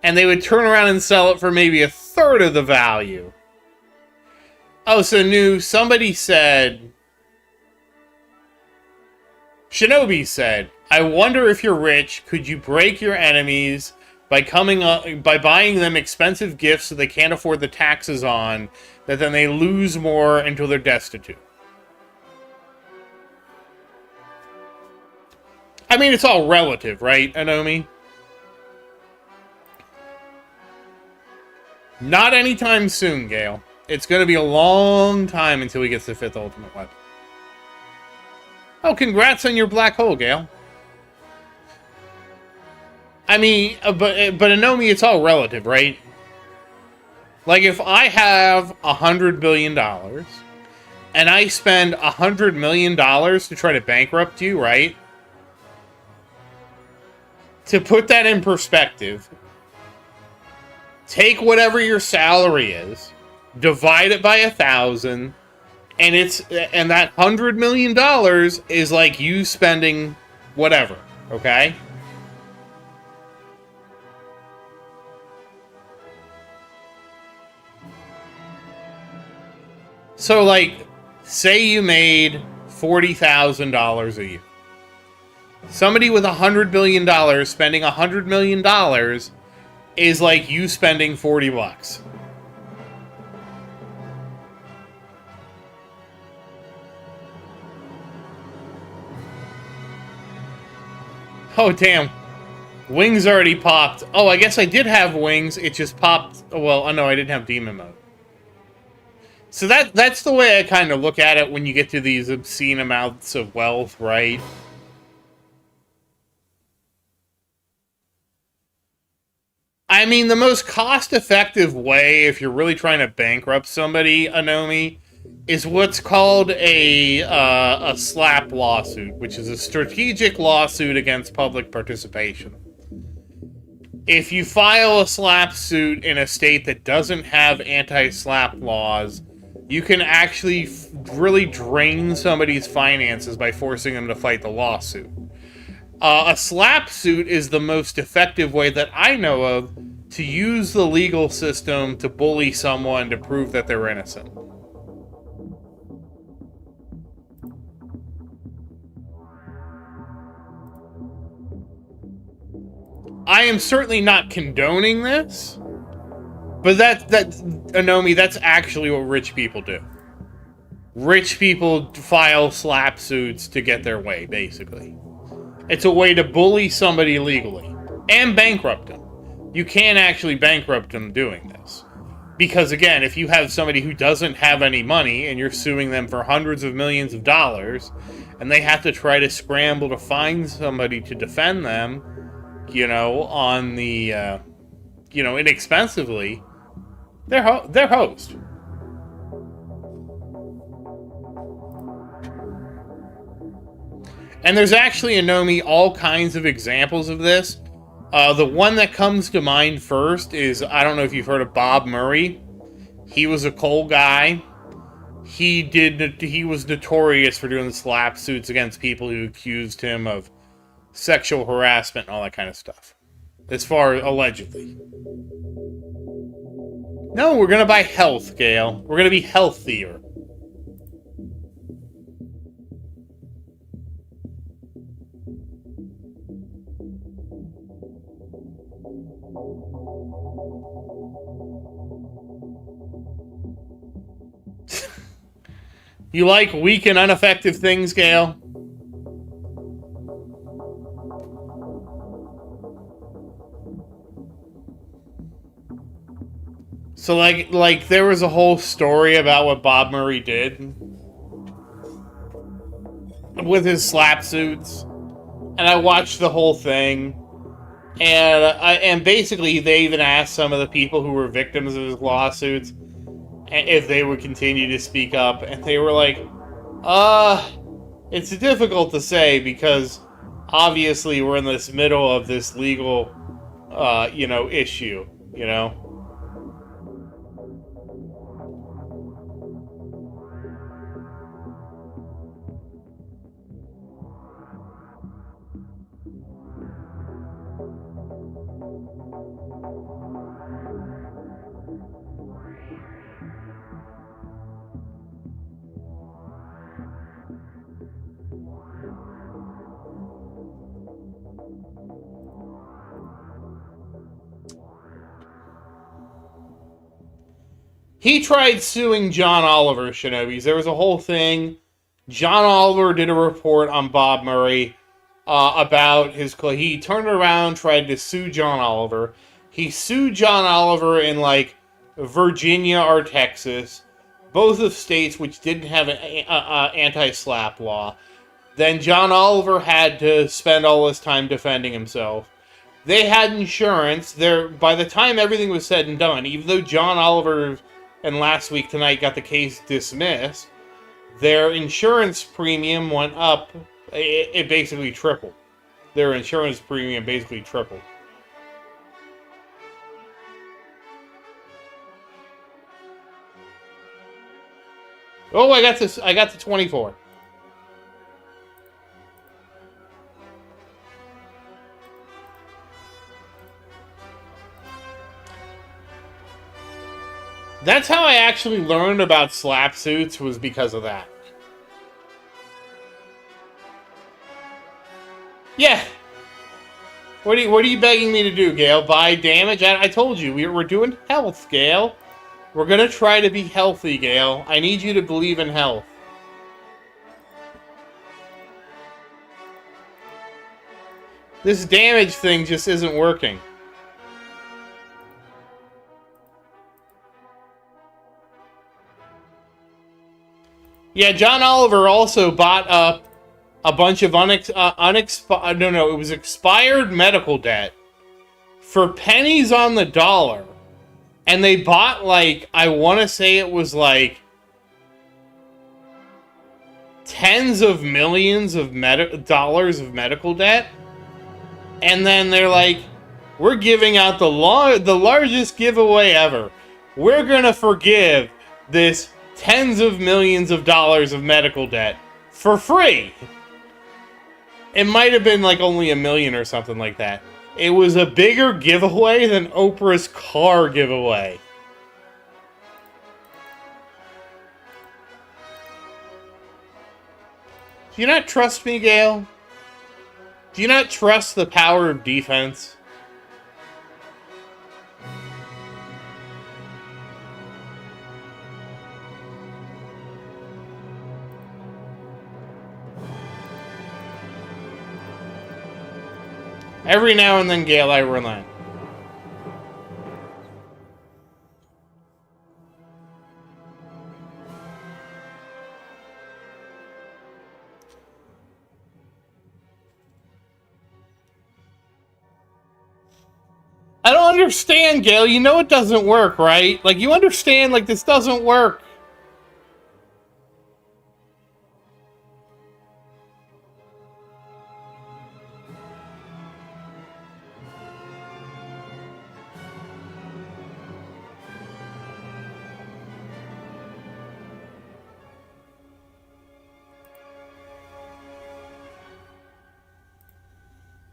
and they would turn around and sell it for maybe a third of the value. Oh, so new, somebody said... Shinobi said, I wonder if you're rich, could you break your enemies by buying them expensive gifts so they can't afford the taxes on, that then they lose more until they're destitute? I mean, it's all relative, right, Anomi? Not anytime soon, Gale. It's going to be a long time until he gets the 5th ultimate weapon. Oh, congrats on your black hole, Gale. I mean, but Anomi, it's all relative, right? Like, if I have $100 billion, and I spend $100 million to try to bankrupt you, right? To put that in perspective, take whatever your salary is, divide it by 1,000, and that $100 million is like you spending whatever, okay? So, like, say you made $40,000 a year. Somebody with $100 billion spending $100 million is like you spending 40 bucks. Oh, damn. Wings already popped. Oh, I guess I did have wings. It just popped. Well, oh no, I didn't have demon mode. So that's the way I kind of look at it when you get to these obscene amounts of wealth, right? I mean, the most cost-effective way, if you're really trying to bankrupt somebody, Anomi, is what's called a SLAP lawsuit, which is a strategic lawsuit against public participation. If you file a SLAP suit in a state that doesn't have anti-SLAP laws, you can actually really drain somebody's finances by forcing them to fight the lawsuit. A SLAP suit is the most effective way that I know of to use the legal system to bully someone to prove that they're innocent. I am certainly not condoning this, but that Anomi, that's actually what rich people do. Rich people file SLAP suits to get their way, basically. It's a way to bully somebody legally and bankrupt them. You can actually bankrupt them doing this. Because again, if you have somebody who doesn't have any money and you're suing them for hundreds of millions of dollars and they have to try to scramble to find somebody to defend them, you know, on the, you know, inexpensively, they're host. And there's actually, Anomi, all kinds of examples of this. The one that comes to mind first is, I don't know if you've heard of Bob Murray. He was a coal guy. He was notorious for doing SLAP suits against people who accused him of sexual harassment and all that kind of stuff. As far as allegedly. No, we're gonna buy health, Gale. We're gonna be healthier. You like weak and ineffective things, Gale? So, like there was a whole story about what Bob Murray did with his SLAP suits, and I watched the whole thing, and basically they even asked some of the people who were victims of his lawsuits if they would continue to speak up, and they were like, it's difficult to say because obviously we're in this middle of this legal, you know, issue, you know? He tried suing John Oliver, Shinobis. There was a whole thing. John Oliver did a report on Bob Murray about his... He turned around, tried to sue John Oliver. He sued John Oliver in, like, Virginia or Texas, both of states which didn't have an anti-SLAP law. Then John Oliver had to spend all his time defending himself. They had insurance. By the time everything was said and done, even though John Oliver... and last week tonight got the case dismissed, their insurance premium went up. It basically tripled. Their insurance premium basically tripled. Oh, I got this. I got the 24. That's how I actually learned about slap suits, was because of that. Yeah. What are you begging me to do, Gale? Buy damage? I told you, we're doing health, Gale. We're gonna try to be healthy, Gale. I need you to believe in health. This damage thing just isn't working. Yeah, John Oliver also bought up a bunch of it was expired medical debt for pennies on the dollar. And they bought, like, I want to say it was like tens of millions of dollars of medical debt. And then they're like, we're giving out the largest giveaway ever. We're going to forgive this tens of millions of dollars of medical debt for free. It might have been like only $1 million or something like that. It was a bigger giveaway than Oprah's car giveaway. Do you not trust me, Gale? Do you not trust the power of defense? Every now and then, Gale, I relent. I don't understand, Gale. You know it doesn't work, right? Like, you understand, like, this doesn't work.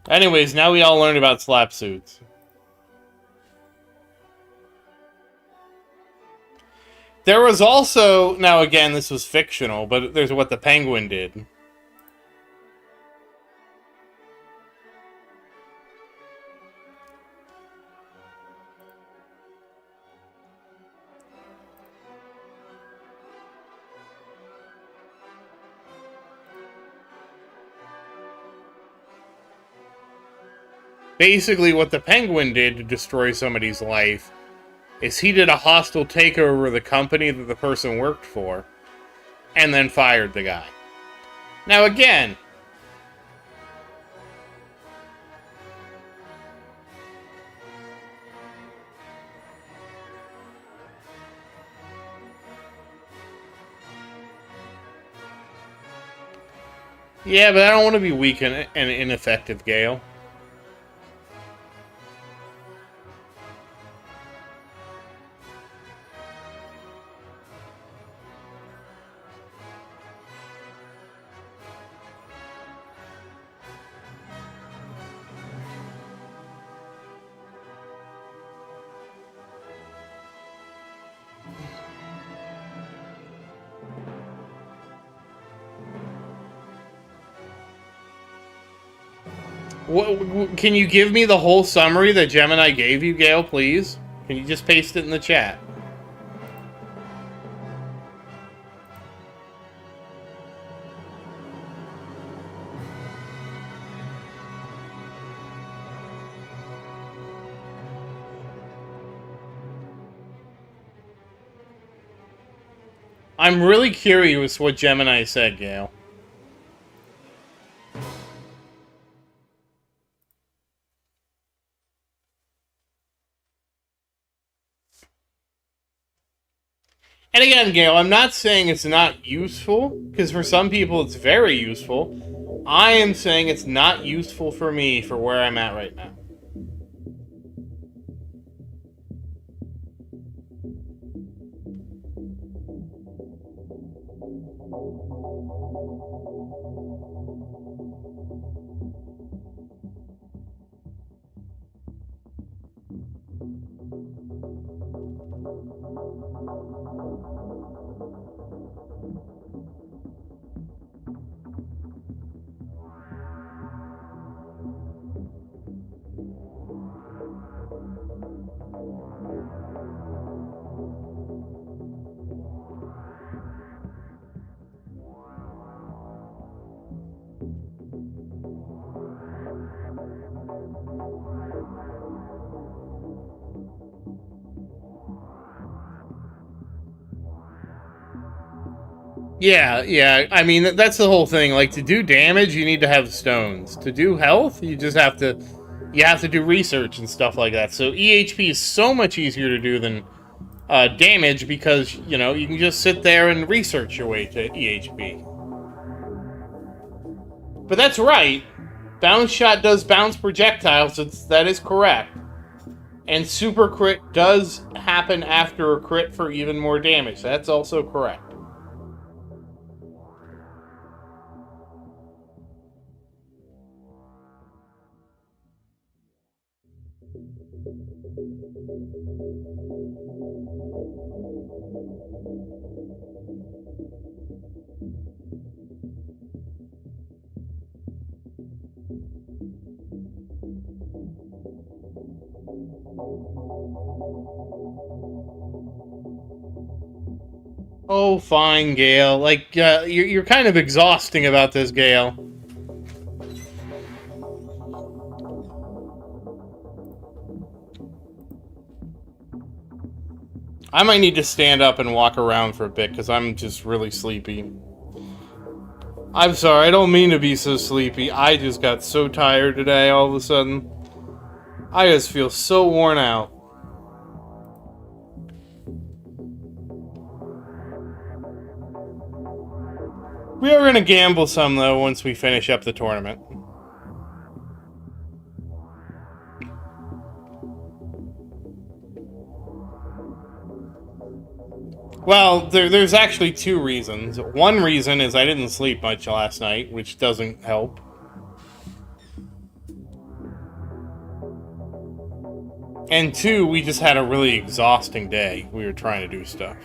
Anyways, now we all learned about slap suits. There was also, now again, this was fictional, but there's what the Penguin did. Basically, what the Penguin did to destroy somebody's life is he did a hostile takeover of the company that the person worked for, and then fired the guy. Now again, yeah, but I don't want to be weak and ineffective, Gale. What, can you give me the whole summary that Gemini gave you, Gale, please? Can you just paste it in the chat? I'm really curious what Gemini said, Gale. And again, Gale, I'm not saying it's not useful, because for some people it's very useful. I am saying it's not useful for me for where I'm at right now. Yeah, yeah. I mean, that's the whole thing. Like, to do damage, you need to have stones. To do health, you just have to... You have to do research and stuff like that. So EHP is so much easier to do than damage because, you know, you can just sit there and research your way to EHP. But that's right. Bounce Shot does bounce projectiles. That is correct. And Super Crit does happen after a crit for even more damage. That's also correct. Oh, fine, Gale. Like, you're kind of exhausting about this, Gale. I might need to stand up and walk around for a bit, because I'm just really sleepy. I'm sorry, I don't mean to be so sleepy. I just got so tired today all of a sudden. I just feel so worn out. We are going to gamble some, though, once we finish up the tournament. Well, there's actually two reasons. One reason is I didn't sleep much last night, which doesn't help. And two, we just had a really exhausting day. We were trying to do stuff.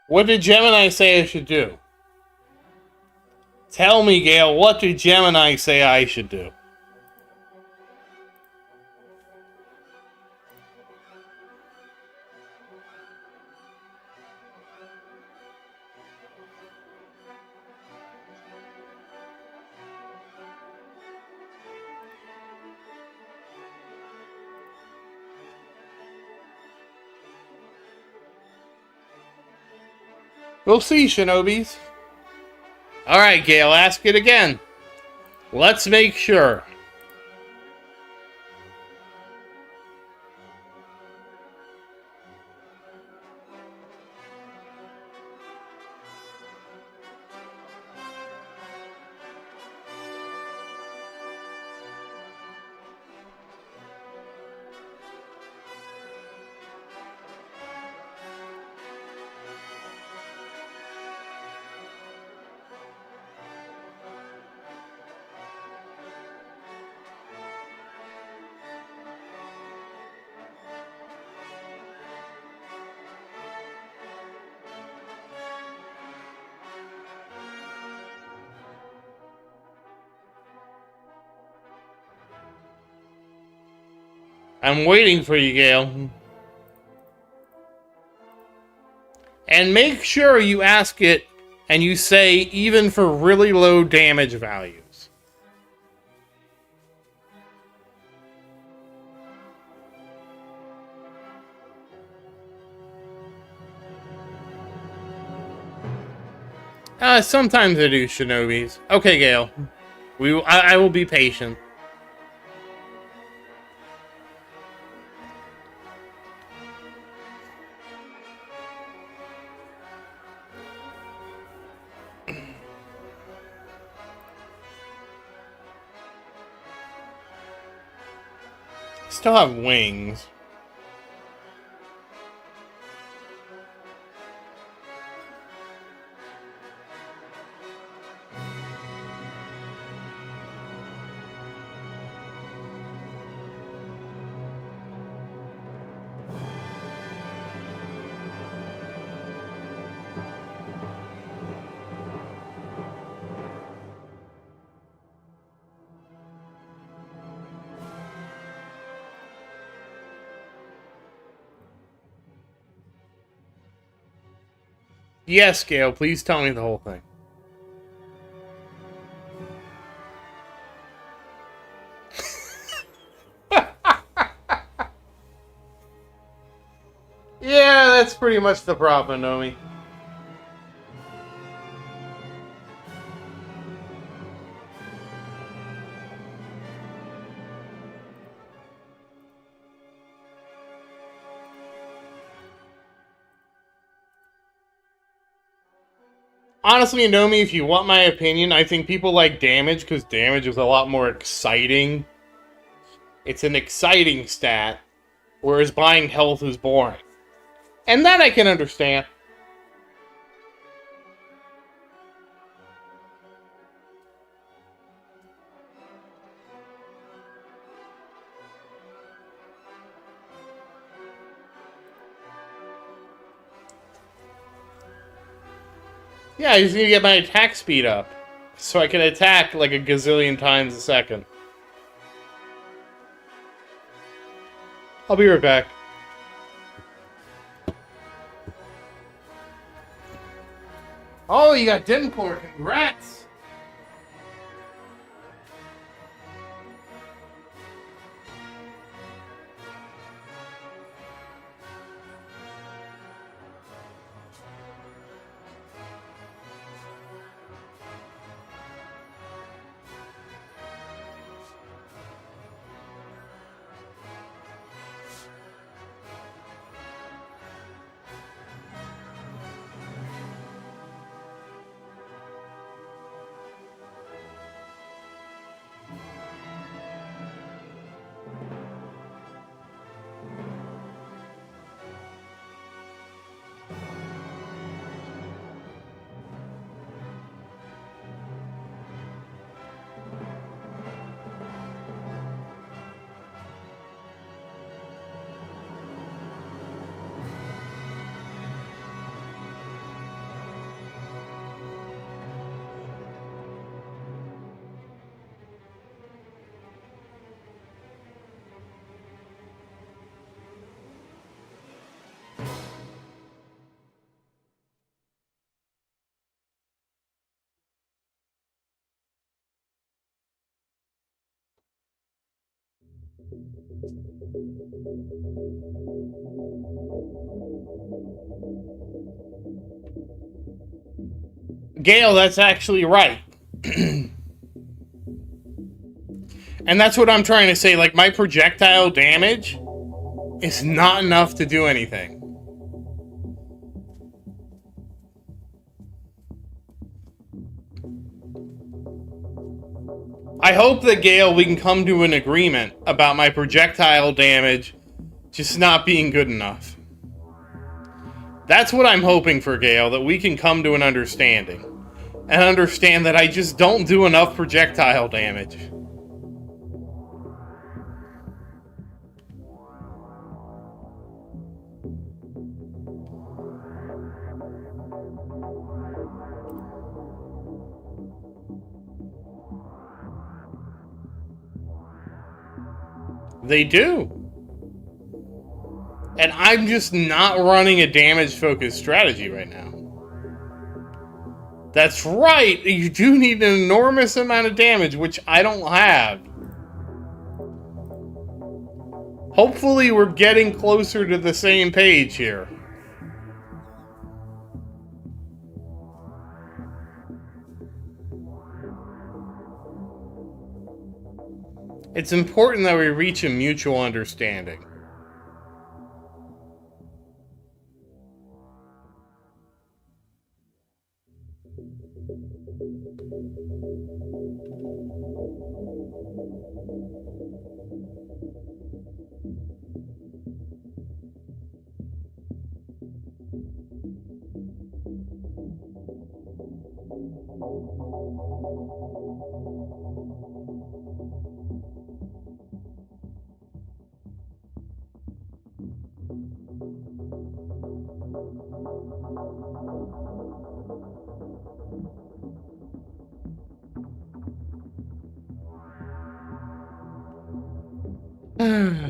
What did Gemini say I should do? Tell me, Gale, what did Gemini say I should do? We'll see, Shinobis. Alright, Gale, ask it again. Let's make sure. I'm waiting for you, Gale. And make sure you ask it and you say even for really low damage values. Sometimes I do, Shinobis. Okay, Gale. I will be patient. Still have wings. Yes, Gale, please tell me the whole thing. Yeah, that's pretty much the problem, Nomi. Honestly, Nomi, if you want my opinion, I think people like damage because damage is a lot more exciting. It's an exciting stat, whereas buying health is boring. And that I can understand. Yeah, I just need to get my attack speed up, so I can attack like a gazillion times a second. I'll be right back. Oh, you got Denport. Congrats! Gale, that's actually right. And that's what I'm trying to say. Like, my projectile damage is not enough to do anything. I hope that, Gale, we can come to an agreement about my projectile damage just not being good enough. That's what I'm hoping for, Gale, that we can come to an understanding. And understand that I just don't do enough projectile damage. They do. And I'm just not running a damage-focused strategy right now. That's right! You do need an enormous amount of damage, which I don't have. Hopefully we're getting closer to the same page here. It's important that we reach a mutual understanding.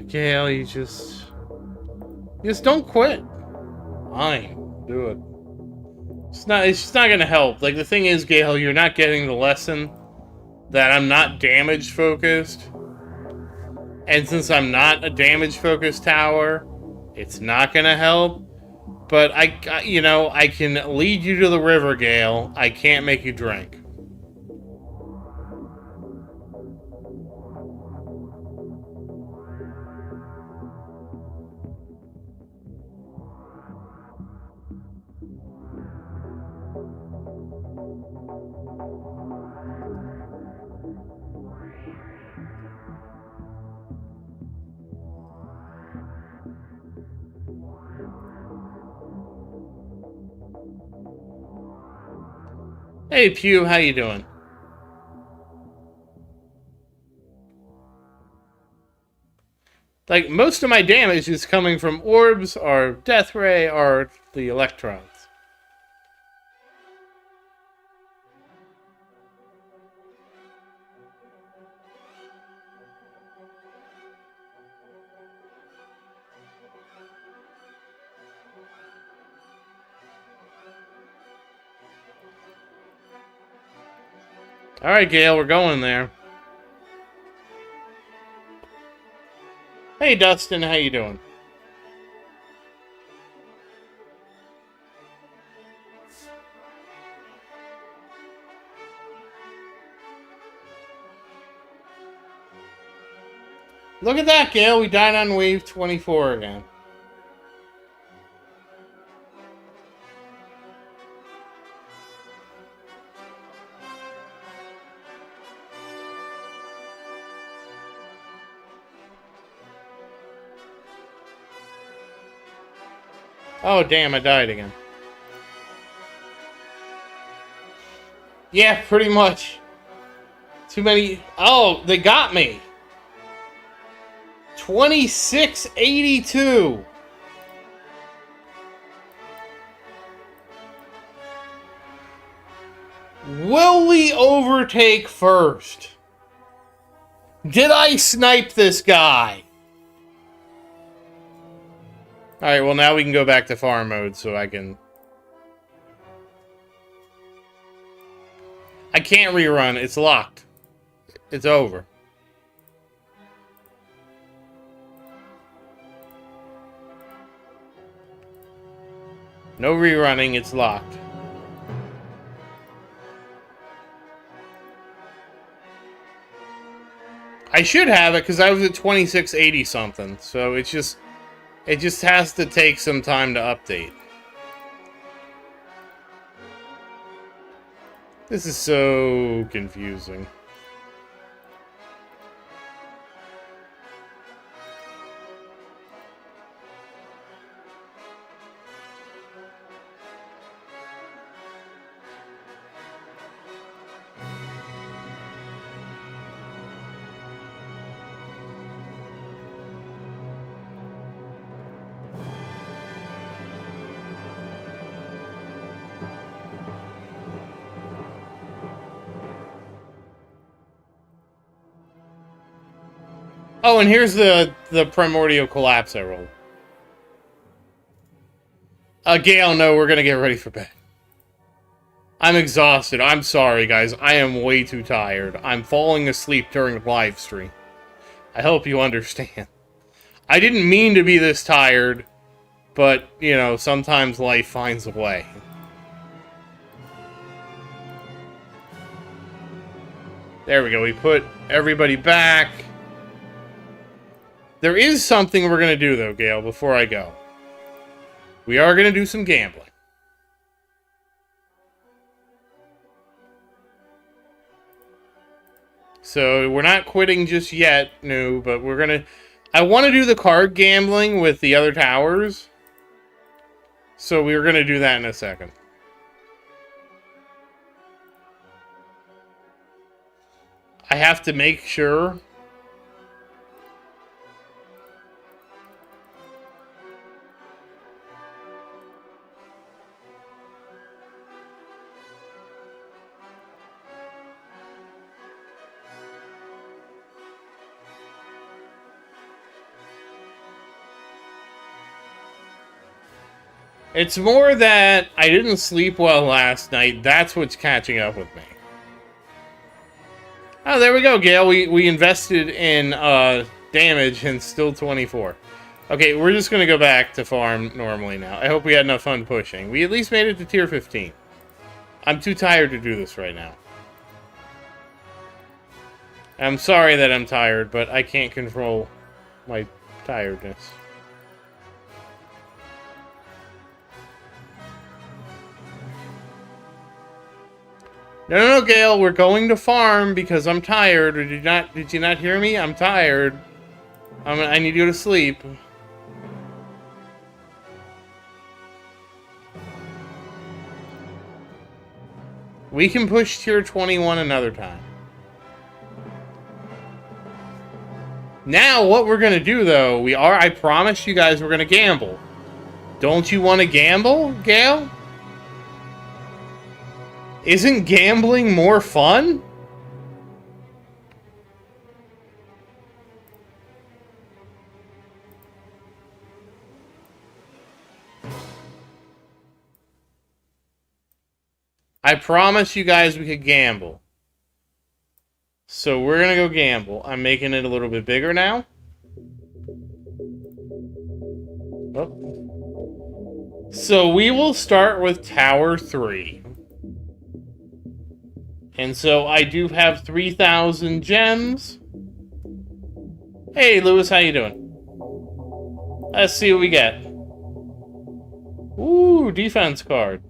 Gale, you just don't quit. Fine, do it. It's just not gonna help. Like, the thing is, Gale, you're not getting the lesson that I'm not damage focused. And since I'm not a damage focused tower, it's not gonna help. But you know, I can lead you to the river, Gale. I can't make you drink. Hey, Pew, how you doing? Like, most of my damage is coming from orbs, or death ray, or the electrons. Alright, Gale, we're going there. Hey, Dustin, how you doing? Look at that, Gale. We died on wave 24 again. Oh, damn, I died again. Yeah, pretty much. Too many... Oh, they got me! 2682! Will we overtake first? Did I snipe this guy? Alright, well now we can go back to farm mode so I can... I can't rerun, it's locked. It's over. No rerunning, it's locked. I should have it because I was at 2680 something, so it just has to take some time to update. This is so confusing. Oh, and here's the primordial collapse I rolled. Gale, no, we're gonna get ready for bed. I'm exhausted. I'm sorry, guys. I am way too tired. I'm falling asleep during the live stream. I hope you understand. I didn't mean to be this tired, but, you know, sometimes life finds a way. There we go. We put everybody back. There is something we're going to do, though, Gale, before I go. We are going to do some gambling. So, we're not quitting just yet, no, but we're going to... I want to do the card gambling with the other towers. So, we're going to do that in a second. I have to make sure... It's more that I didn't sleep well last night. That's what's catching up with me. Oh, there we go, Gale. We invested in damage and still 24. Okay, we're just going to go back to farm normally now. I hope we had enough fun pushing. We at least made it to tier 15. I'm too tired to do this right now. I'm sorry that I'm tired, but I can't control my tiredness. No, Gale, we're going to farm because I'm tired. Or did you not hear me? I'm tired. I need to go to sleep. We can push tier 21 another time. Now, what we're going to do, though, I promised you guys we're going to gamble. Don't you want to gamble, Gale? Isn't gambling more fun? I promised you guys we could gamble. So we're going to go gamble. I'm making it a little bit bigger now. Oh. So we will start with Tower 3. And so I do have 3,000 gems. Hey, Lewis, how you doing? Let's see what we get. Ooh, defense card.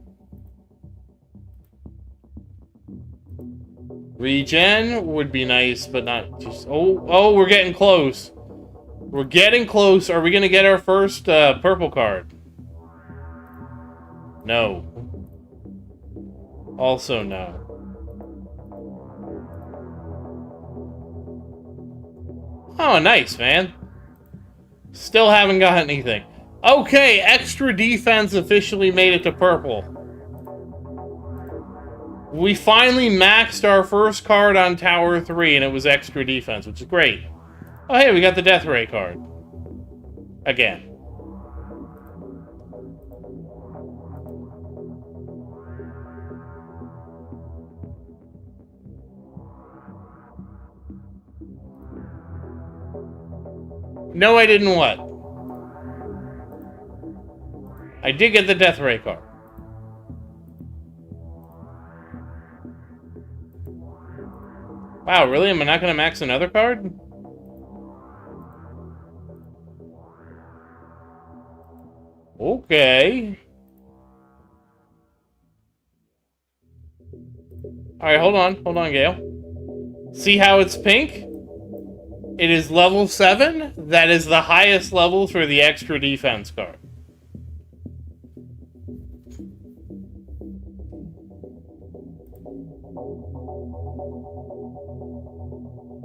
Regen would be nice, but not just... Oh, we're getting close. We're getting close. Are we going to get our first purple card? No. Also no. Oh, nice, man. Still haven't got anything. Okay, extra defense officially made it to purple. We finally maxed our first card on Tower 3, and it was extra defense, which is great. Oh, hey, we got the Death Ray card. Again. No, I didn't what? I did get the Death Ray card. Wow, really? Am I not going to max another card? Okay. Alright, hold on. Hold on, Gale. See how it's pink? It is level 7. That is the highest level for the extra defense card.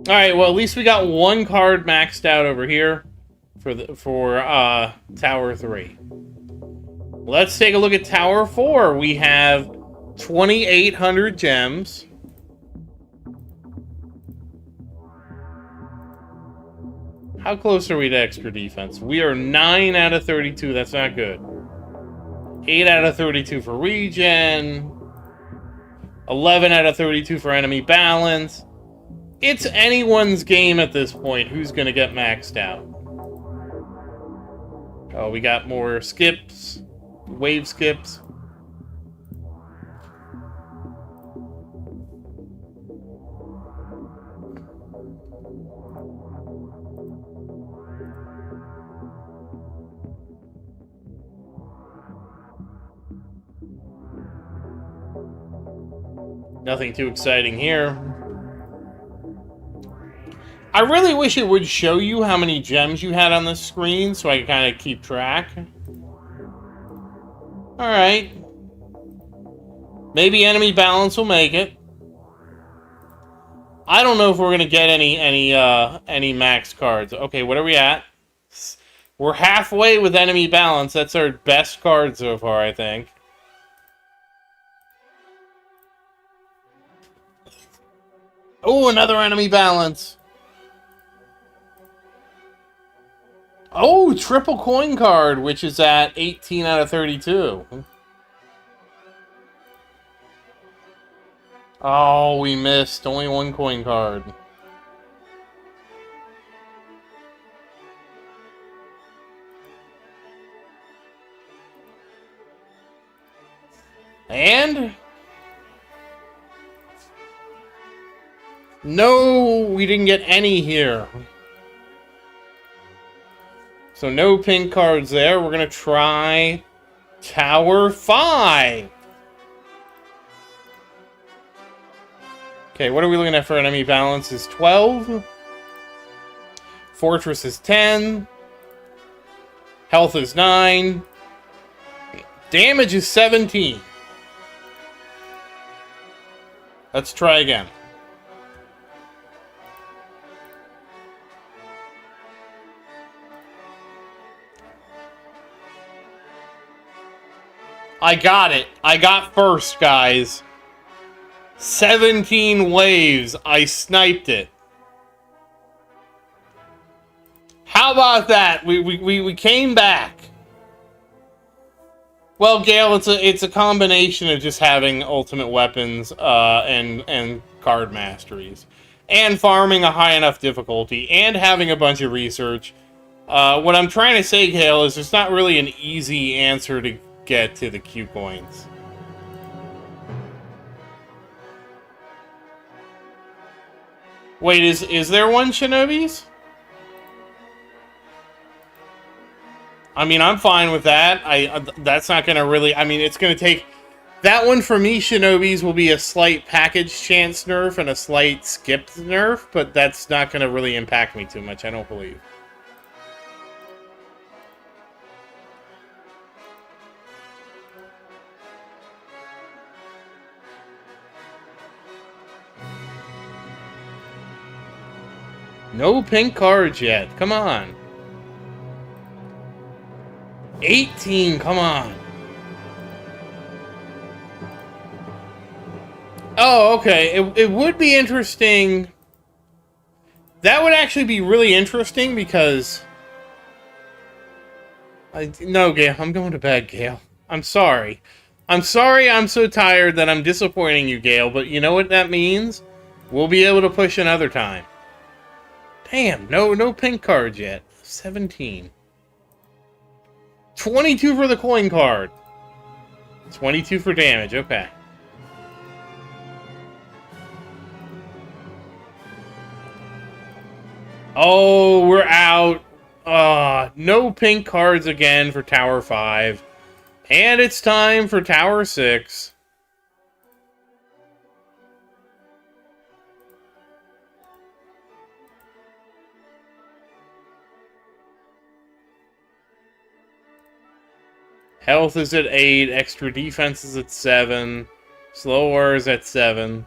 Alright, well, at least we got one card maxed out over here for Tower 3. Let's take a look at Tower 4. We have 2,800 gems. How close are we to extra defense? We are 9 out of 32. That's not good. 8 out of 32 for regen. 11 out of 32 for enemy balance. It's anyone's game at this point who's going to get maxed out. Oh, we got more skips. Wave skips. Nothing too exciting here. I really wish it would show you how many gems you had on the screen so I could kind of keep track. Alright. Maybe enemy balance will make it. I don't know if we're going to get any max cards. Okay, what are we at? We're halfway with enemy balance. That's our best card so far, I think. Oh, another enemy balance. Oh, triple coin card, which is at 18 out of 32. Oh, we missed. Only one coin card. And... no, we didn't get any here. So no pink cards there. We're going to try Tower 5. Okay, what are we looking at for enemy balance? Is 12. Fortress is 10. Health is 9. Damage is 17. Let's try again. I got it. I got first, guys. 17 waves. I sniped it. How about that? We came back. Well, Gale, it's a combination of just having ultimate weapons and card masteries, and farming a high enough difficulty, and having a bunch of research. What I'm trying to say, Gale, is there's not really an easy answer to get to the Q coins. Wait, is there one, Shinobis? I mean, I'm fine with that. That's not gonna really... I mean, it's gonna take... That one for me, Shinobis, will be a slight package chance nerf and a slight skipped nerf, but that's not gonna really impact me too much, I don't believe. No pink cards yet. Come on. 18, come on. Oh, okay. It would be interesting. That would actually be really interesting because... No, Gale. I'm going to bed, Gale. I'm sorry. I'm sorry I'm so tired that I'm disappointing you, Gale, but you know what that means? We'll be able to push another time. Damn, no pink cards yet. 17. 22 for the coin card. 22 for damage, okay. Oh, we're out. No pink cards again for Tower 5. And it's time for Tower 6. Health is at 8, extra defense is at 7, slower is at 7.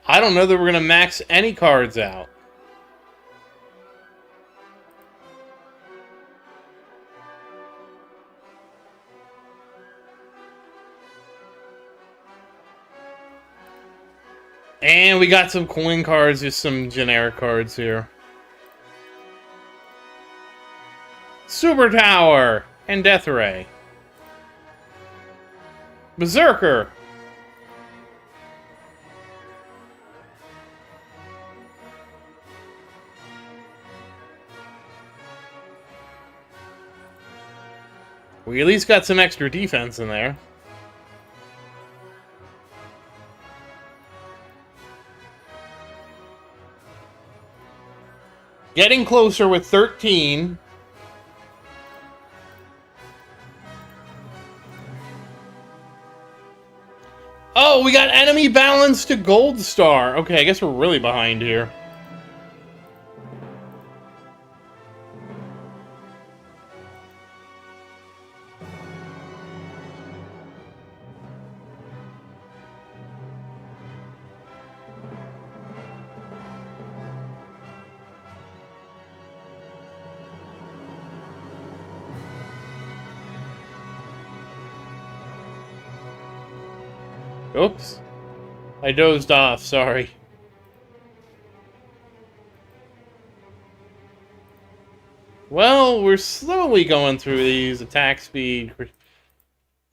I don't know that we're going to max any cards out. And we got some coin cards, just some generic cards here. Super Tower and Death Ray. Berserker. We at least got some extra defense in there. Getting closer with 13. Oh, we got enemy balance to gold star. Okay, I guess we're really behind here. Oops. I dozed off, sorry. Well, we're slowly going through these attack speed.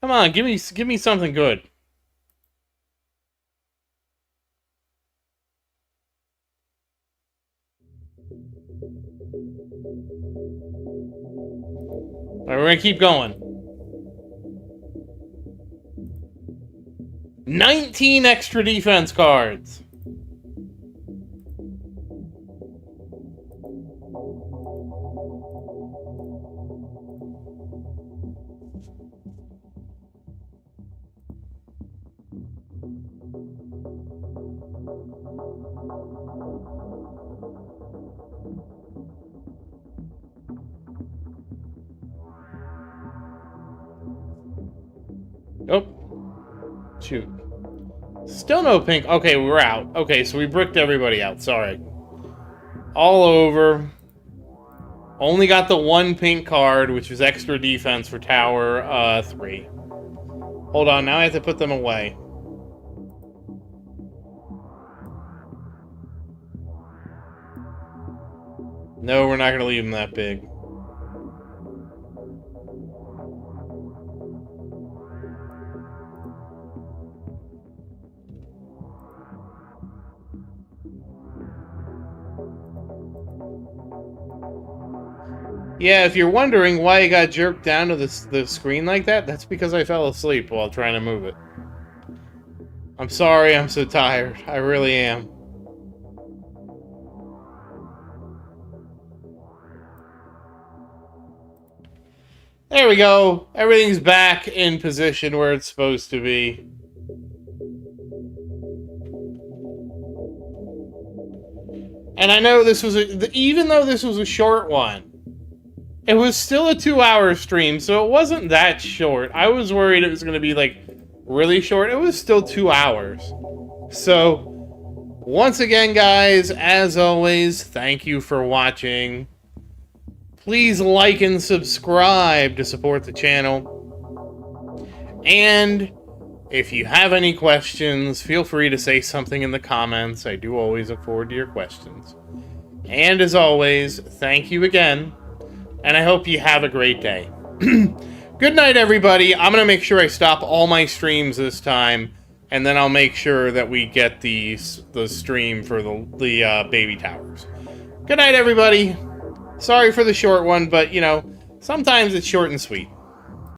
Come on, give me something good. All right, we're gonna keep going. 19 extra defense cards. Oh, shoot. Still no pink. Okay, we're out. Okay, so we bricked everybody out. Sorry. All over. Only got the one pink card, which was extra defense for Tower 3. Hold on, now I have to put them away. No, we're not going to leave them that big. Yeah, if you're wondering why I got jerked down to the screen like that, that's because I fell asleep while trying to move it. I'm sorry, I'm so tired. I really am. There we go. Everything's back in position where it's supposed to be. And I know this was even though this was a short one, it was still a 2-hour stream, so it wasn't that short. I was worried it was going to be, like, really short. It was still 2 hours. So, once again, guys, as always, thank you for watching. Please like and subscribe to support the channel. And if you have any questions, feel free to say something in the comments. I do always look forward to your questions. And as always, thank you again. And I hope you have a great day. Good night, everybody. I'm going to make sure I stop all my streams this time. And then I'll make sure that we get the stream for the baby towers. Good night, everybody. Sorry for the short one, but, you know, sometimes it's short and sweet.